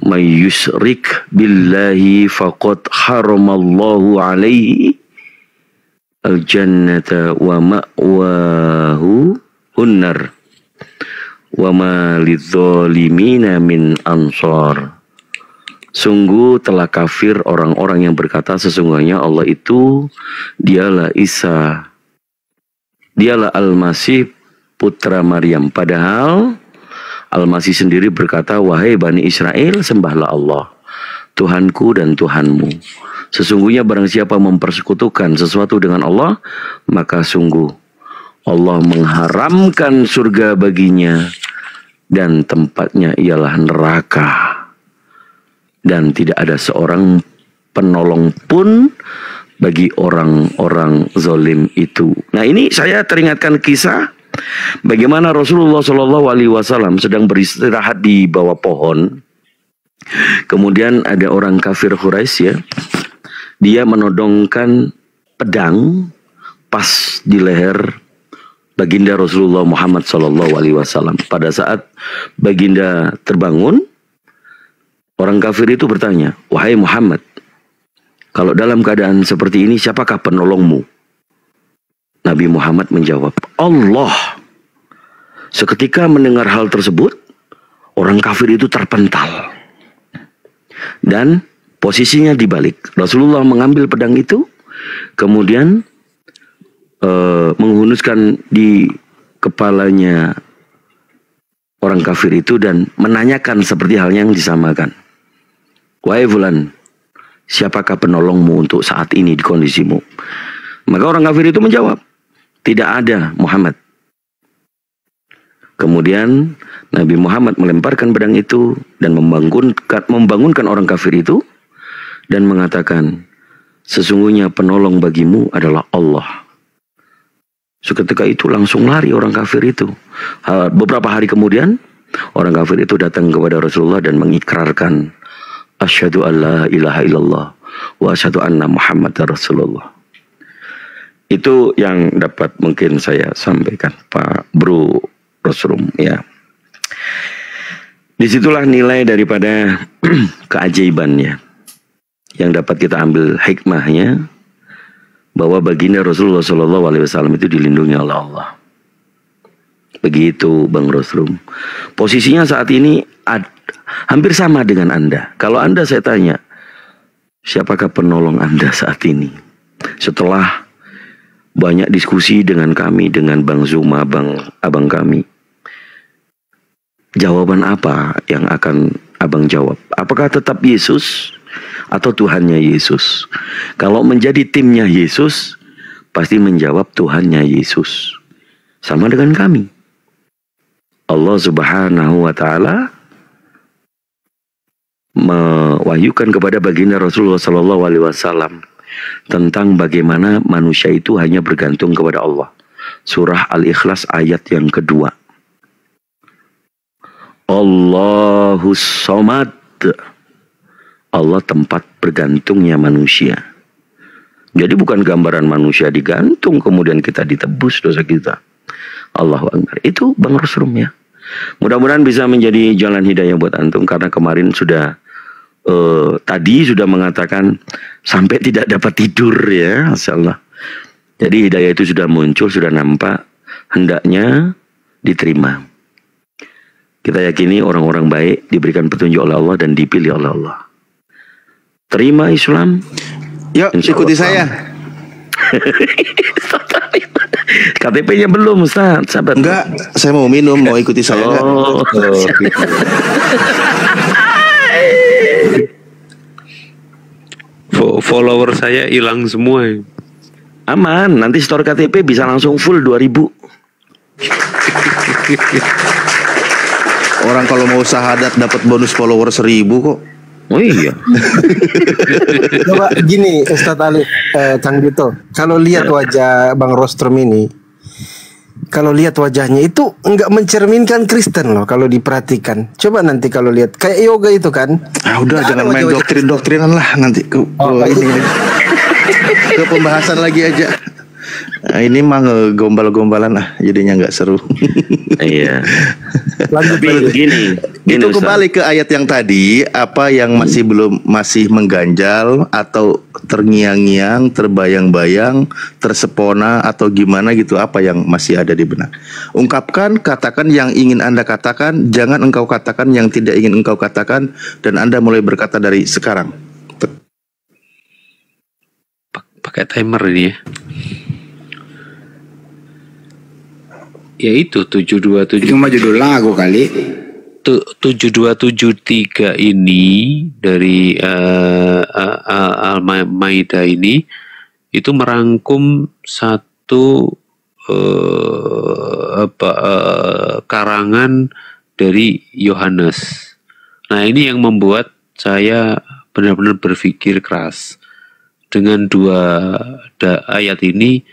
may yusyrik billahi faqad haramallahu alaihi al-jannata wa ma'wahu unnar wa ma lidzalimina min ansar. Sungguh telah kafir orang-orang yang berkata sesungguhnya Allah itu dialah Isa, dialah Al-Masih putra Maryam. Padahal Al-Masih sendiri berkata, wahai Bani Israel, sembahlah Allah, Tuhanku dan Tuhanmu. Sesungguhnya barang siapa mempersekutukan sesuatu dengan Allah, maka sungguh Allah mengharamkan surga baginya dan tempatnya ialah neraka. Dan tidak ada seorang penolong pun bagi orang-orang zalim itu. Nah, ini saya teringatkan kisah bagaimana Rasulullah SAW sedang beristirahat di bawah pohon. Kemudian ada orang kafir Quraisy ya, dia menodongkan pedang pas di leher baginda Rasulullah Muhammad SAW. Pada saat baginda terbangun, orang kafir itu bertanya, wahai Muhammad, kalau dalam keadaan seperti ini siapakah penolongmu? Nabi Muhammad menjawab, Allah. Seketika mendengar hal tersebut, orang kafir itu terpental. Dan posisinya dibalik. Rasulullah mengambil pedang itu, kemudian menghunuskan di kepalanya orang kafir itu dan menanyakan seperti halnya yang disamakan. Wahai fulan, siapakah penolongmu untuk saat ini di kondisimu? Maka orang kafir itu menjawab, tidak ada Muhammad. Kemudian Nabi Muhammad melemparkan pedang itu dan membangunkan orang kafir itu dan mengatakan, sesungguhnya penolong bagimu adalah Allah. Seketika itu langsung lari orang kafir itu. Beberapa hari kemudian orang kafir itu datang kepada Rasulullah dan mengikrarkan, asyhadu an la ilaha illallah wa asyhadu anna Muhammadar Rasulullah. Itu yang dapat mungkin saya sampaikan, Pak Bro Rosrum ya. Disitulah nilai daripada keajaibannya yang dapat kita ambil hikmahnya, bahwa baginda Rasulullah SAW itu dilindungi oleh Allah. Begitu Bang Rosrum. Posisinya saat ini hampir sama dengan Anda. Kalau Anda saya tanya, siapakah penolong Anda saat ini? Setelah banyak diskusi dengan kami, dengan Bang Zuma, abang kami, jawaban apa yang akan abang jawab? Apakah tetap Yesus atau Tuhannya Yesus? Kalau menjadi timnya Yesus, pasti menjawab Tuhannya Yesus. Sama dengan kami. Allah Subhanahu wa Ta'ala mewahyukan kepada baginda Rasulullah SAW tentang bagaimana manusia itu hanya bergantung kepada Allah. Surah Al-Ikhlas ayat yang kedua. Allahus Somad. Allah tempat bergantungnya manusia. Jadi bukan gambaran manusia digantung kemudian kita ditebus dosa kita. Allahu Akbar. Itu Bang Rosrum ya. Mudah-mudahan bisa menjadi jalan hidayah buat antum, karena kemarin sudah tadi sudah mengatakan sampai tidak dapat tidur ya, masyaallah. Jadi hidayah itu sudah muncul, sudah nampak, hendaknya diterima. Kita yakini orang-orang baik diberikan petunjuk oleh Allah dan dipilih oleh Allah. Terima Islam. Yuk ikuti saya. KTP-nya belum Ustaz, sahabat. Enggak, saya mau minum, mau ikuti saya. Oh, gitu. Follower saya hilang semua. Aman, nanti store KTP bisa langsung full 2000. Orang kalau mau syahadat dapat bonus follower 1000 kok. Oh iya. Coba gini Ustadz Alif, Kang Dito, kalau lihat wajah Bang Rostrum ini, kalau lihat wajahnya itu enggak mencerminkan Kristen loh kalau diperhatikan. Coba nanti kalau lihat kayak yoga itu kan. Ah udah jangan main doktrin-doktrinan lah nanti ke ke pembahasan lagi aja. Nah, ini mah gombal-gombalan jadinya nggak seru. Iya. Tapi gini itu kembali ke ayat yang tadi, apa yang masih mengganjal atau terngiang-ngiang, terbayang-bayang, tersepona atau gimana gitu, apa yang masih ada di benak. Ungkapkan, katakan yang ingin Anda katakan, jangan engkau katakan yang tidak ingin engkau katakan, dan Anda mulai berkata dari sekarang. Pakai timer ini ya. Ya itu 727. Itu mah judul lagu kali. 7273 ini dari Al-Maidah ini itu merangkum satu karangan dari Yohanes. Nah, ini yang membuat saya benar-benar berpikir keras. Dengan dua ayat ini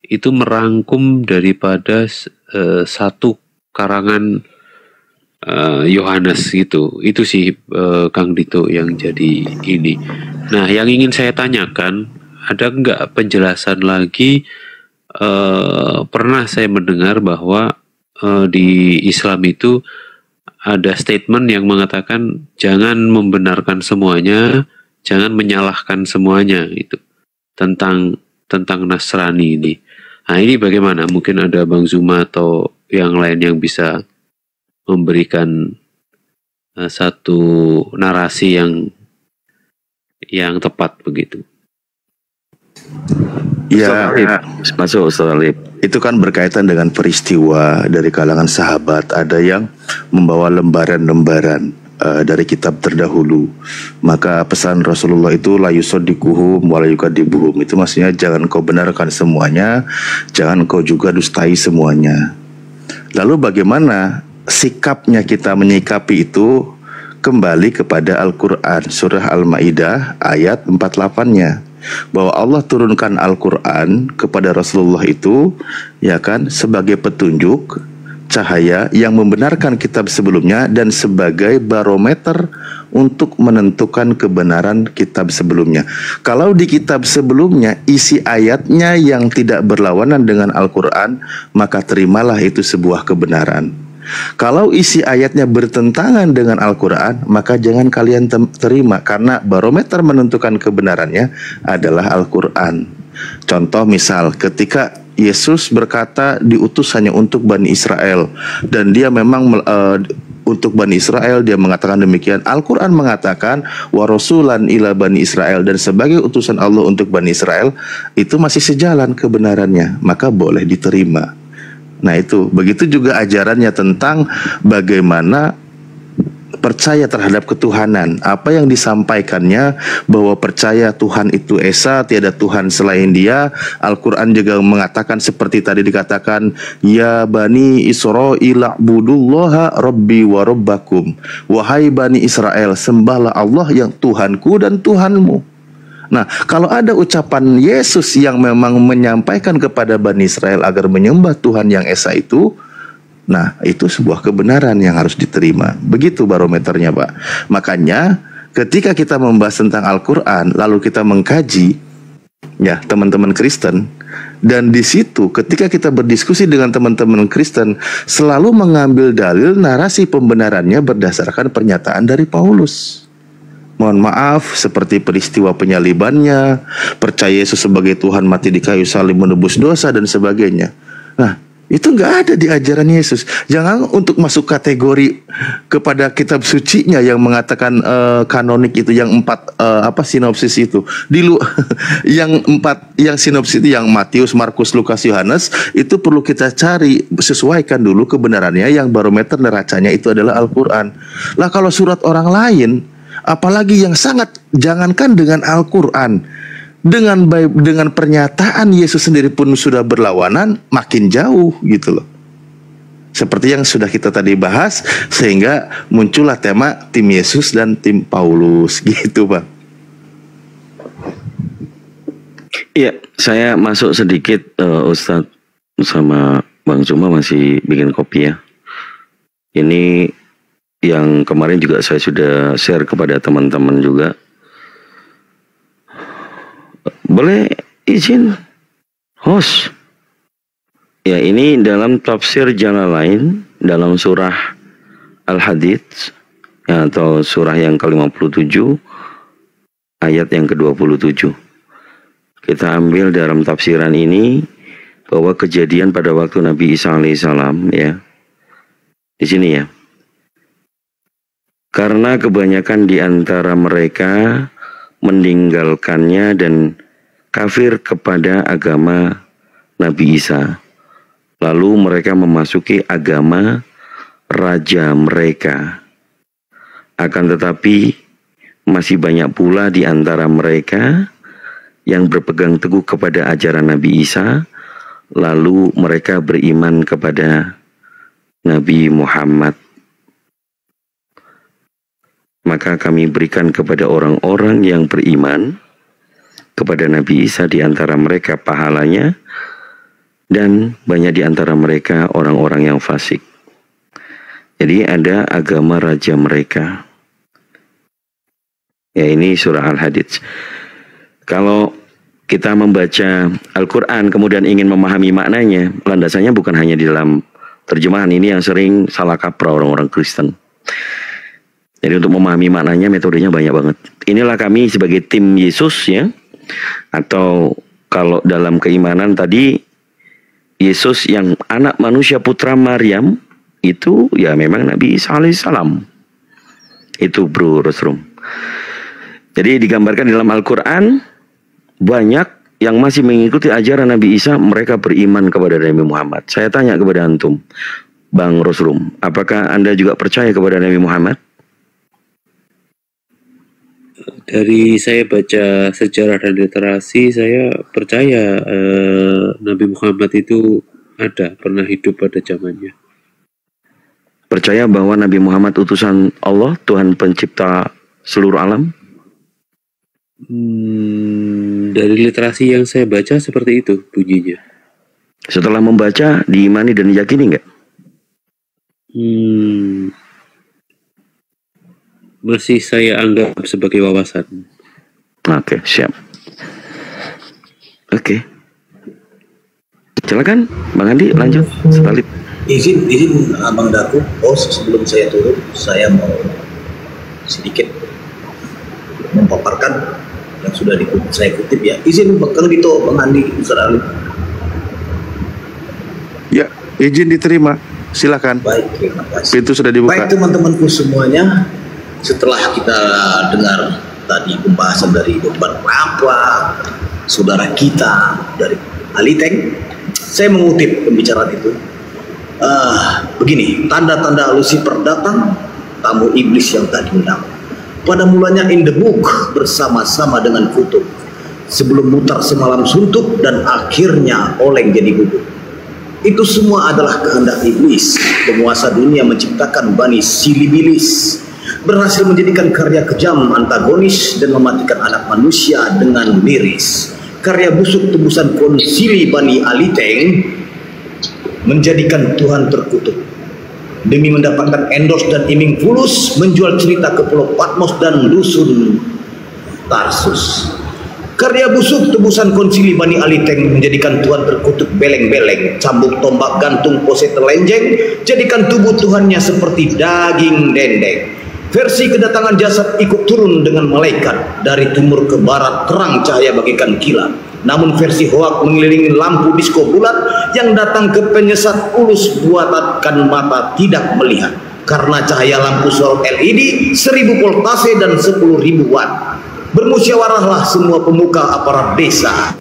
itu merangkum daripada satu karangan Yohanes gitu. Itu sih Kang Dito yang jadi ini. Nah, yang ingin saya tanyakan, ada nggak penjelasan lagi? Pernah saya mendengar bahwa di Islam itu ada statement yang mengatakan jangan membenarkan semuanya, jangan menyalahkan semuanya itu tentang Nasrani ini. Nah, ini bagaimana? Mungkin ada Bang Zuma atau yang lain yang bisa memberikan satu narasi yang tepat begitu. Ya, masuk Ustaz Alif. Itu kan berkaitan dengan peristiwa dari kalangan sahabat. Ada yang membawa lembaran-lembaran dari kitab terdahulu. Maka pesan Rasulullah itu la yusaddiquhum wa la yukadzibuhum. Itu maksudnya jangan kau benarkan semuanya, jangan kau juga dustai semuanya. Lalu bagaimana sikapnya kita menyikapi itu? Kembali kepada Al-Quran, surah Al-Maidah ayat 48-nya, bahwa Allah turunkan Al-Quran kepada Rasulullah itu, ya kan, sebagai petunjuk, cahaya yang membenarkan kitab sebelumnya dan sebagai barometer untuk menentukan kebenaran kitab sebelumnya. Kalau di kitab sebelumnya isi ayatnya yang tidak berlawanan dengan Al-Quran, maka terimalah itu sebuah kebenaran. Kalau isi ayatnya bertentangan dengan Al-Quran, maka jangan kalian terima, karena barometer menentukan kebenarannya adalah Al-Quran. Contoh misal ketika Yesus berkata diutus hanya untuk Bani Israel, dan dia memang untuk Bani Israel, dia mengatakan demikian. Al-Quran mengatakan wa rasulan ila Bani Israel, dan sebagai utusan Allah untuk Bani Israel, itu masih sejalan kebenarannya, maka boleh diterima. Nah itu, begitu juga ajarannya tentang bagaimana percaya terhadap ketuhanan. Apa yang disampaikannya bahwa percaya Tuhan itu Esa, tiada Tuhan selain Dia. Al-Quran juga mengatakan seperti tadi dikatakan, ya Bani Israil a'budullaha Rabbi wa Rabbakum. Wahai Bani Israel, sembahlah Allah yang Tuhanku dan Tuhanmu. Nah, kalau ada ucapan Yesus yang memang menyampaikan kepada Bani Israel agar menyembah Tuhan yang Esa itu, nah itu sebuah kebenaran yang harus diterima. Begitu barometernya, Pak. Makanya ketika kita membahas tentang Al-Quran, lalu kita mengkaji, ya teman-teman Kristen, dan di situ ketika kita berdiskusi dengan teman-teman Kristen, selalu mengambil dalil narasi pembenarannya berdasarkan pernyataan dari Paulus. Mohon maaf, seperti peristiwa penyalibannya, percaya Yesus sebagai Tuhan, mati di kayu salib, menebus dosa dan sebagainya. Nah, itu nggak ada di ajaran Yesus. Jangan untuk masuk kategori kepada kitab sucinya yang mengatakan kanonik itu, yang 4 sinopsis itu. Yang sinopsis itu yang Matius, Markus, Lukas, Yohanes, itu perlu kita cari, sesuaikan dulu kebenarannya. Yang barometer neracanya itu adalah Al-Quran. Lah kalau surat orang lain, apalagi yang sangat, jangankan dengan Al-Quran, dengan pernyataan Yesus sendiri pun sudah berlawanan, makin jauh gitu loh. Seperti yang sudah kita tadi bahas, sehingga muncullah tema tim Yesus dan tim Paulus gitu, Bang. Iya, saya masuk sedikit, Ustadz sama Bang Zuma masih bikin kopi ya. Ini yang kemarin juga saya sudah share kepada teman-teman juga. Boleh izin host? Ya, ini dalam tafsir Jalalain dalam surah Al-Hadid ya, atau surah yang ke-57 ayat yang ke-27. Kita ambil dalam tafsiran ini bahwa kejadian pada waktu Nabi Isa alaihissalam ya. Di sini ya. Karena kebanyakan di antara mereka meninggalkannya dan kafir kepada agama Nabi Isa. Lalu mereka memasuki agama raja mereka. Akan tetapi masih banyak pula di antara mereka yang berpegang teguh kepada ajaran Nabi Isa. Lalu mereka beriman kepada Nabi Muhammad. Maka kami berikan kepada orang-orang yang beriman kepada Nabi Isa di antara mereka pahalanya, dan banyak di antara mereka orang-orang yang fasik. Jadi ada agama raja mereka. Ya, ini surah Al-Hadid. Kalau kita membaca Al-Quran kemudian ingin memahami maknanya, landasannya bukan hanya di dalam terjemahan. Ini yang sering salah kaprah orang-orang Kristen. Jadi untuk memahami maknanya metodenya banyak banget. Inilah kami sebagai tim Yesus ya. Atau kalau dalam keimanan tadi, Yesus yang anak manusia putra Maryam itu ya memang Nabi Isa alaihissalam. Itu Bro Rosrum. Jadi digambarkan dalam Al-Quran banyak yang masih mengikuti ajaran Nabi Isa, mereka beriman kepada Nabi Muhammad. Saya tanya kepada antum, Bang Rosrum, apakah Anda juga percaya kepada Nabi Muhammad? Dari saya baca sejarah dan literasi, saya percaya Nabi Muhammad itu ada, pernah hidup pada zamannya. Percaya bahwa Nabi Muhammad utusan Allah, Tuhan pencipta seluruh alam? Dari literasi yang saya baca seperti itu bunyinya. Setelah membaca, diimani dan diyakini nggak? Masih saya anggap sebagai wawasan. Oke, siap. Oke. Silakan, Bang Andi, lanjut. Setalip. Izin Abang Daku, sebelum saya turun, saya mau sedikit memaparkan yang sudah saya kutip ya. Izin kalau gitu, Bang Andi, Ustaz Ali. Ya, izin diterima. Silakan. Baik, terima kasih. Pintu sudah dibuka. Baik teman-temanku semuanya. Setelah kita dengar tadi pembahasan dari beberapa saudara kita dari Aliteng, saya mengutip pembicaraan itu. Begini, tanda-tanda Lucifer datang, tamu iblis yang tadi undang. Pada mulanya in the book bersama-sama dengan kutub, sebelum mutar semalam suntuk dan akhirnya oleng jadi bubuk. Itu semua adalah kehendak iblis, penguasa dunia menciptakan Bani Silibilis, berhasil menjadikan karya kejam antagonis dan mematikan anak manusia dengan miris. Karya busuk tebusan konsili Bani Aliteng menjadikan Tuhan terkutuk. Demi mendapatkan endorse dan iming fulus, menjual cerita ke Pulau Patmos dan dusun Tarsus. Karya busuk tebusan konsili Bani Aliteng menjadikan Tuhan terkutuk beleng-beleng, cambuk tombak gantung pose telenjeng, jadikan tubuh Tuhannya seperti daging dendeng. Versi kedatangan jasad ikut turun dengan malaikat, dari timur ke barat terang cahaya bagaikan kilat. Namun versi hoak mengelilingi lampu disko bulat yang datang ke penyesat ulus buatan mata tidak melihat. Karena cahaya lampu sorot LED 1000 voltase dan 10.000 watt. Bermusyawarahlah semua pemuka aparat desa,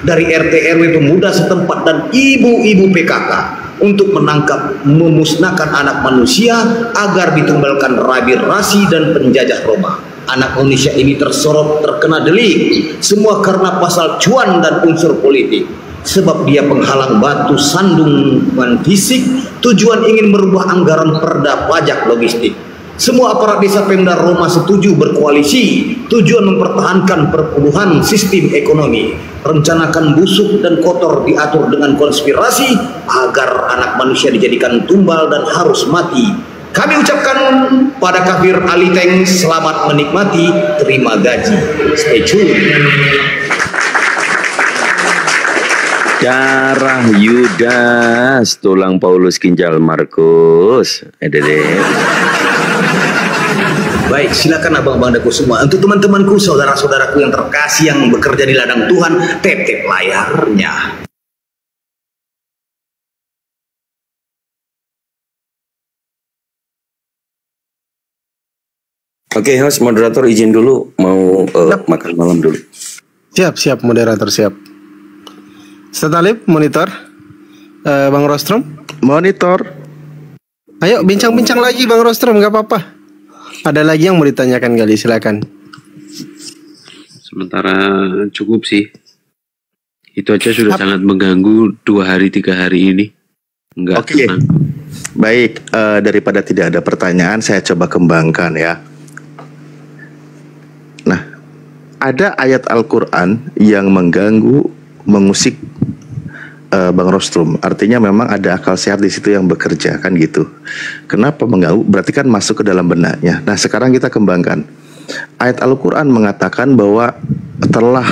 dari RT RW pemuda setempat dan ibu-ibu PKK, untuk menangkap, memusnahkan anak manusia agar ditumbalkan rabirasi dan penjajah Roma. Anak Indonesia ini tersorot terkena delik, semua karena pasal cuan dan unsur politik. sebab dia penghalang batu sandungan fisik, tujuan ingin merubah anggaran perda pajak logistik. Semua aparat desa Pemda Roma setuju berkoalisi, tujuan mempertahankan perpuluhan sistem ekonomi. Rencanakan busuk dan kotor diatur dengan konspirasi agar anak manusia dijadikan tumbal dan harus mati. Kami ucapkan pada kafir Ali Teng, selamat menikmati, terima gaji. Stay tune. Darah Yudas, tulang Paulus, ginjal Markus. Baik, silakan abang-abang semua. Untuk teman-temanku, saudara-saudaraku yang terkasih yang bekerja di ladang Tuhan, tap-tap layarnya. Oke, host, moderator izin dulu mau makan malam dulu. Siap, moderator siap. Ustaz Talib, monitor. Bang Rostrom, monitor. Ayo bincang-bincang lagi Bang Rostrom, nggak apa-apa. Ada lagi yang mau ditanyakan kali, silakan. Sementara cukup sih. Itu aja sudah sangat mengganggu 2 hari 3 hari ini. Enggak tenang. Baik, daripada tidak ada pertanyaan, saya coba kembangkan ya. Nah, ada ayat Al-Quran yang mengganggu, mengusik Bang Rostrum. Artinya memang ada akal sehat di situ yang bekerja, kan gitu. Kenapa mengganggu? Berarti kan masuk ke dalam benaknya. Nah, sekarang kita kembangkan. Ayat Al-Quran mengatakan bahwa telah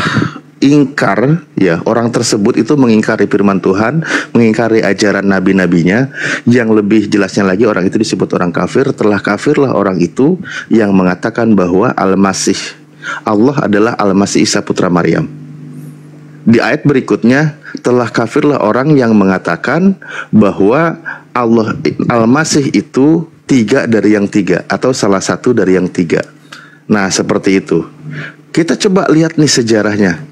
ingkar, ya, orang tersebut itu mengingkari firman Tuhan, mengingkari ajaran nabi-nabinya. Yang lebih jelasnya lagi, orang itu disebut orang kafir. Telah kafirlah orang itu yang mengatakan bahwa Al-Masih, Allah adalah Al-Masih Isa putra Maryam. Di ayat berikutnya, telah kafirlah orang yang mengatakan bahwa Allah Al-Masih itu 3 dari yang 3 atau salah satu dari yang 3. Nah, seperti itu. Kita coba lihat nih sejarahnya.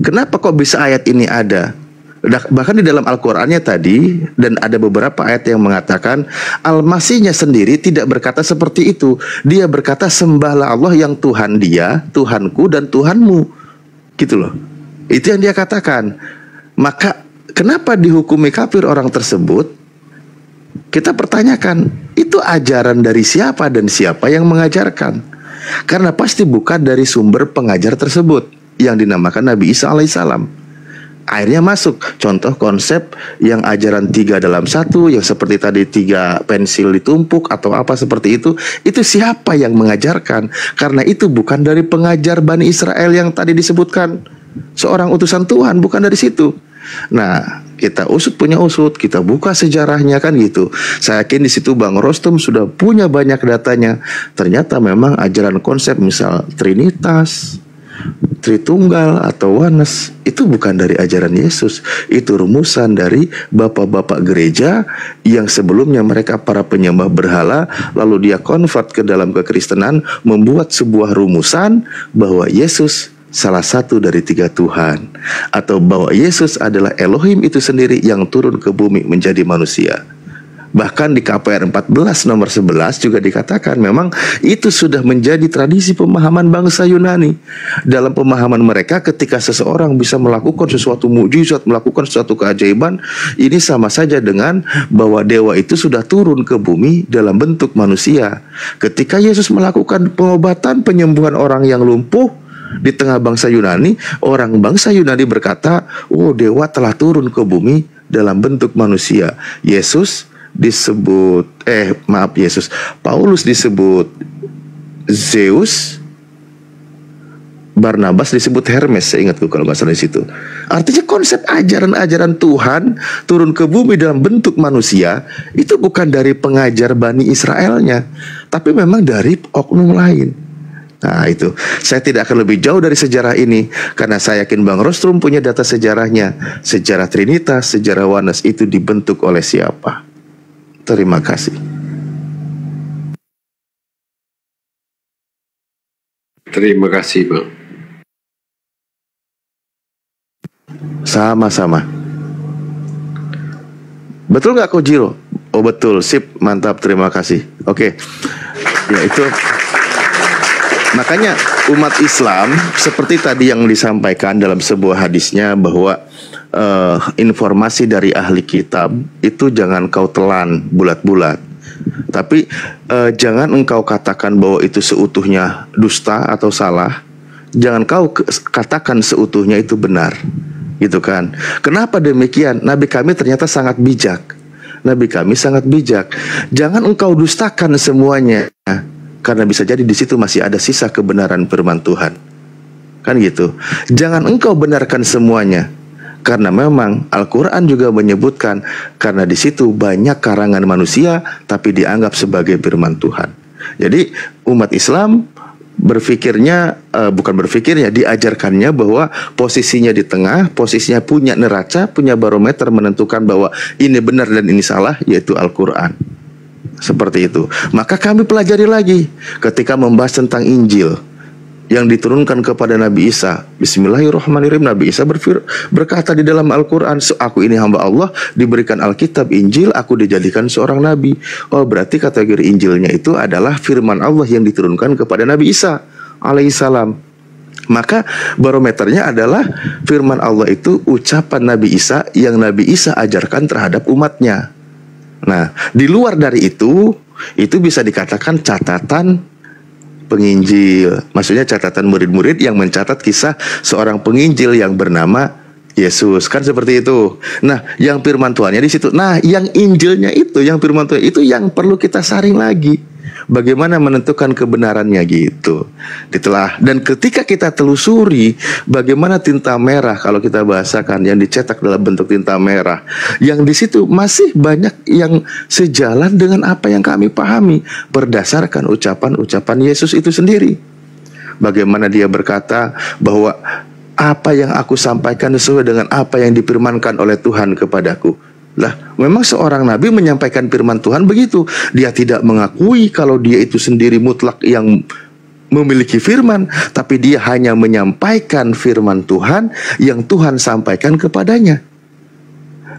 Kenapa kok bisa ayat ini ada? Bahkan di dalam Al-Qur'annya tadi, dan ada beberapa ayat yang mengatakan Al-Masihnya sendiri tidak berkata seperti itu. Dia berkata, sembahlah Allah yang Tuhan dia, Tuhanku dan Tuhanmu. Gitu loh. Itu yang dia katakan. Maka kenapa dihukumi kafir orang tersebut? Kita pertanyakan, itu ajaran dari siapa dan siapa yang mengajarkan? Karena pasti bukan dari sumber pengajar tersebut yang dinamakan Nabi Isa alaihissalam. Akhirnya masuk contoh konsep yang ajaran 3 dalam 1, yang seperti tadi 3 pensil ditumpuk atau apa seperti itu siapa yang mengajarkan? Karena itu bukan dari pengajar Bani Israel yang tadi disebutkan, seorang utusan Tuhan, bukan dari situ. Nah, kita punya usut, kita buka sejarahnya, kan gitu. Saya yakin di situ Bang Rostum sudah punya banyak datanya. Ternyata memang ajaran konsep misal Trinitas, Tritunggal atau Oneness itu bukan dari ajaran Yesus. Itu rumusan dari bapak-bapak gereja yang sebelumnya mereka para penyembah berhala, lalu dia convert ke dalam kekristenan, membuat sebuah rumusan bahwa Yesus salah satu dari 3 Tuhan, atau bahwa Yesus adalah Elohim itu sendiri yang turun ke bumi menjadi manusia. Bahkan di KPR 14 nomor 11 juga dikatakan memang itu sudah menjadi tradisi pemahaman bangsa Yunani. Dalam pemahaman mereka, ketika seseorang bisa melakukan sesuatu mukjizat, melakukan sesuatu keajaiban, ini sama saja dengan bahwa dewa itu sudah turun ke bumi dalam bentuk manusia. Ketika Yesus melakukan pengobatan, penyembuhan orang yang lumpuh di tengah bangsa Yunani, orang bangsa Yunani berkata, oh, dewa telah turun ke bumi dalam bentuk manusia. Paulus disebut Zeus, Barnabas disebut Hermes, saya ingatku kalau nggak salah di situ. Artinya konsep ajaran-ajaran Tuhan turun ke bumi dalam bentuk manusia itu bukan dari pengajar Bani Israelnya, tapi memang dari oknum lain. Nah, itu saya tidak akan lebih jauh dari sejarah ini, karena saya yakin Bang Rostrum punya data sejarahnya. Sejarah Trinitas, sejarah Oneness itu dibentuk oleh siapa? Terima kasih. Terima kasih, Bang. Sama-sama. Betul nggak Kojiro? Oh betul, sip, mantap, terima kasih. Oke, ya itu Makanya umat Islam seperti tadi yang disampaikan dalam sebuah hadisnya bahwa informasi dari ahli kitab itu jangan kau telan bulat-bulat. Tapi jangan engkau katakan bahwa itu seutuhnya dusta atau salah. Jangan kau katakan seutuhnya itu benar. Gitu kan. Kenapa demikian? Nabi kami ternyata sangat bijak. Nabi kami sangat bijak. Jangan engkau dustakan semuanya, karena bisa jadi di situ masih ada sisa kebenaran firman Tuhan. Kan gitu. Jangan engkau benarkan semuanya, karena memang Al-Quran juga menyebutkan karena di situ banyak karangan manusia tapi dianggap sebagai firman Tuhan. Jadi umat Islam diajarkannya bahwa posisinya di tengah, posisinya punya neraca, punya barometer menentukan bahwa ini benar dan ini salah, yaitu Al-Quran. Seperti itu. Maka kami pelajari lagi ketika membahas tentang Injil yang diturunkan kepada Nabi Isa. Bismillahirrahmanirrahim. Nabi Isa berkata di dalam Al-Quran, aku ini hamba Allah, diberikan Alkitab, Injil, aku dijadikan seorang Nabi. Oh, berarti kategori Injilnya itu adalah firman Allah yang diturunkan kepada Nabi Isa alaihissalam. Maka barometernya adalah firman Allah itu ucapan Nabi Isa yang Nabi Isa ajarkan terhadap umatnya. Nah, di luar dari itu bisa dikatakan catatan penginjil, maksudnya catatan murid-murid yang mencatat kisah seorang penginjil yang bernama Yesus, kan seperti itu. Nah, yang firman Tuhannya di situ. Nah, yang Injilnya itu, yang firman Tuhan itu yang perlu kita saring lagi. Bagaimana menentukan kebenarannya gitu. Ditelah. Dan ketika kita telusuri bagaimana tinta merah, kalau kita bahasakan yang dicetak dalam bentuk tinta merah, yang di situ masih banyak yang sejalan dengan apa yang kami pahami berdasarkan ucapan-ucapan Yesus itu sendiri. Bagaimana dia berkata bahwa apa yang aku sampaikan sesuai dengan apa yang difirmankan oleh Tuhan kepadaku. Lah, memang seorang nabi menyampaikan firman Tuhan begitu. Dia tidak mengakui kalau dia itu sendiri mutlak yang memiliki firman, tapi dia hanya menyampaikan firman Tuhan yang Tuhan sampaikan kepadanya.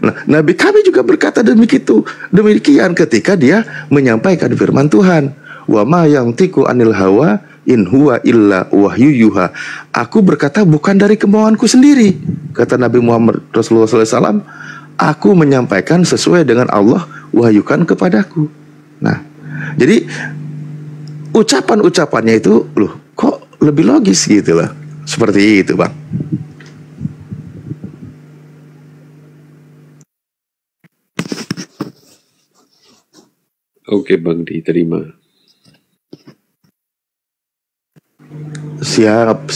Nah, Nabi kami juga berkata demikian ketika dia menyampaikan firman Tuhan. Wa ma yantiqu anil hawa in huwa illa wahyu yuha. Aku berkata bukan dari kemauanku sendiri, kata Nabi Muhammad Rasulullah SAW. Aku menyampaikan sesuai dengan Allah wahyukan kepadaku. Nah, jadi ucapan-ucapannya itu loh kok lebih logis gitu lah. Seperti itu, Bang. Oke, Bang, diterima. Siap.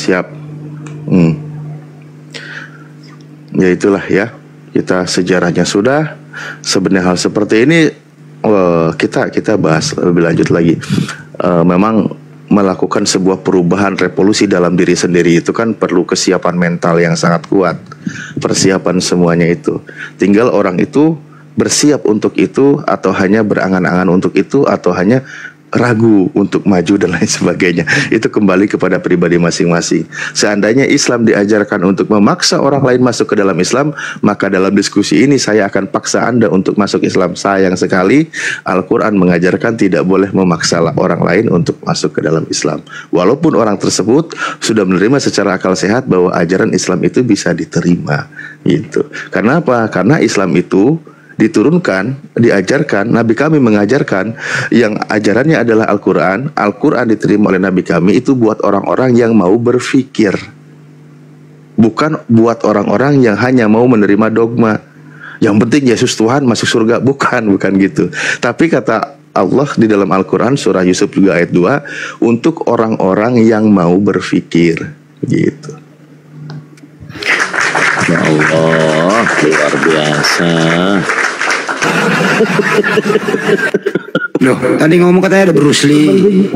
Ya itulah ya. Kita sejarahnya sudah. Sebenarnya hal seperti ini kita bahas lebih lanjut lagi. Memang melakukan sebuah perubahan revolusi dalam diri sendiri itu kan perlu kesiapan mental yang sangat kuat. Persiapan semuanya itu. Tinggal orang itu bersiap untuk itu atau hanya berangan-angan untuk itu atau hanya ragu untuk maju dan lain sebagainya. Itu kembali kepada pribadi masing-masing. Seandainya Islam diajarkan untuk memaksa orang lain masuk ke dalam Islam, maka dalam diskusi ini saya akan paksa Anda untuk masuk Islam. Sayang sekali Al-Quran mengajarkan tidak boleh memaksa orang lain untuk masuk ke dalam Islam. Walaupun orang tersebut sudah menerima secara akal sehat bahwa ajaran Islam itu bisa diterima gitu. Karena apa? Karena Islam itu diturunkan, diajarkan, Nabi kami mengajarkan yang ajarannya adalah Al-Quran. Al-Quran diterima oleh Nabi kami itu buat orang-orang yang mau berpikir, bukan buat orang-orang yang hanya mau menerima dogma. Yang penting Yesus Tuhan masuk surga, bukan gitu. Tapi kata Allah di dalam Al-Quran surah Yusuf juga ayat 2 untuk orang-orang yang mau berpikir gitu. Ya Allah, luar biasa. Loh, tadi ngomong katanya ada Bruce Lee.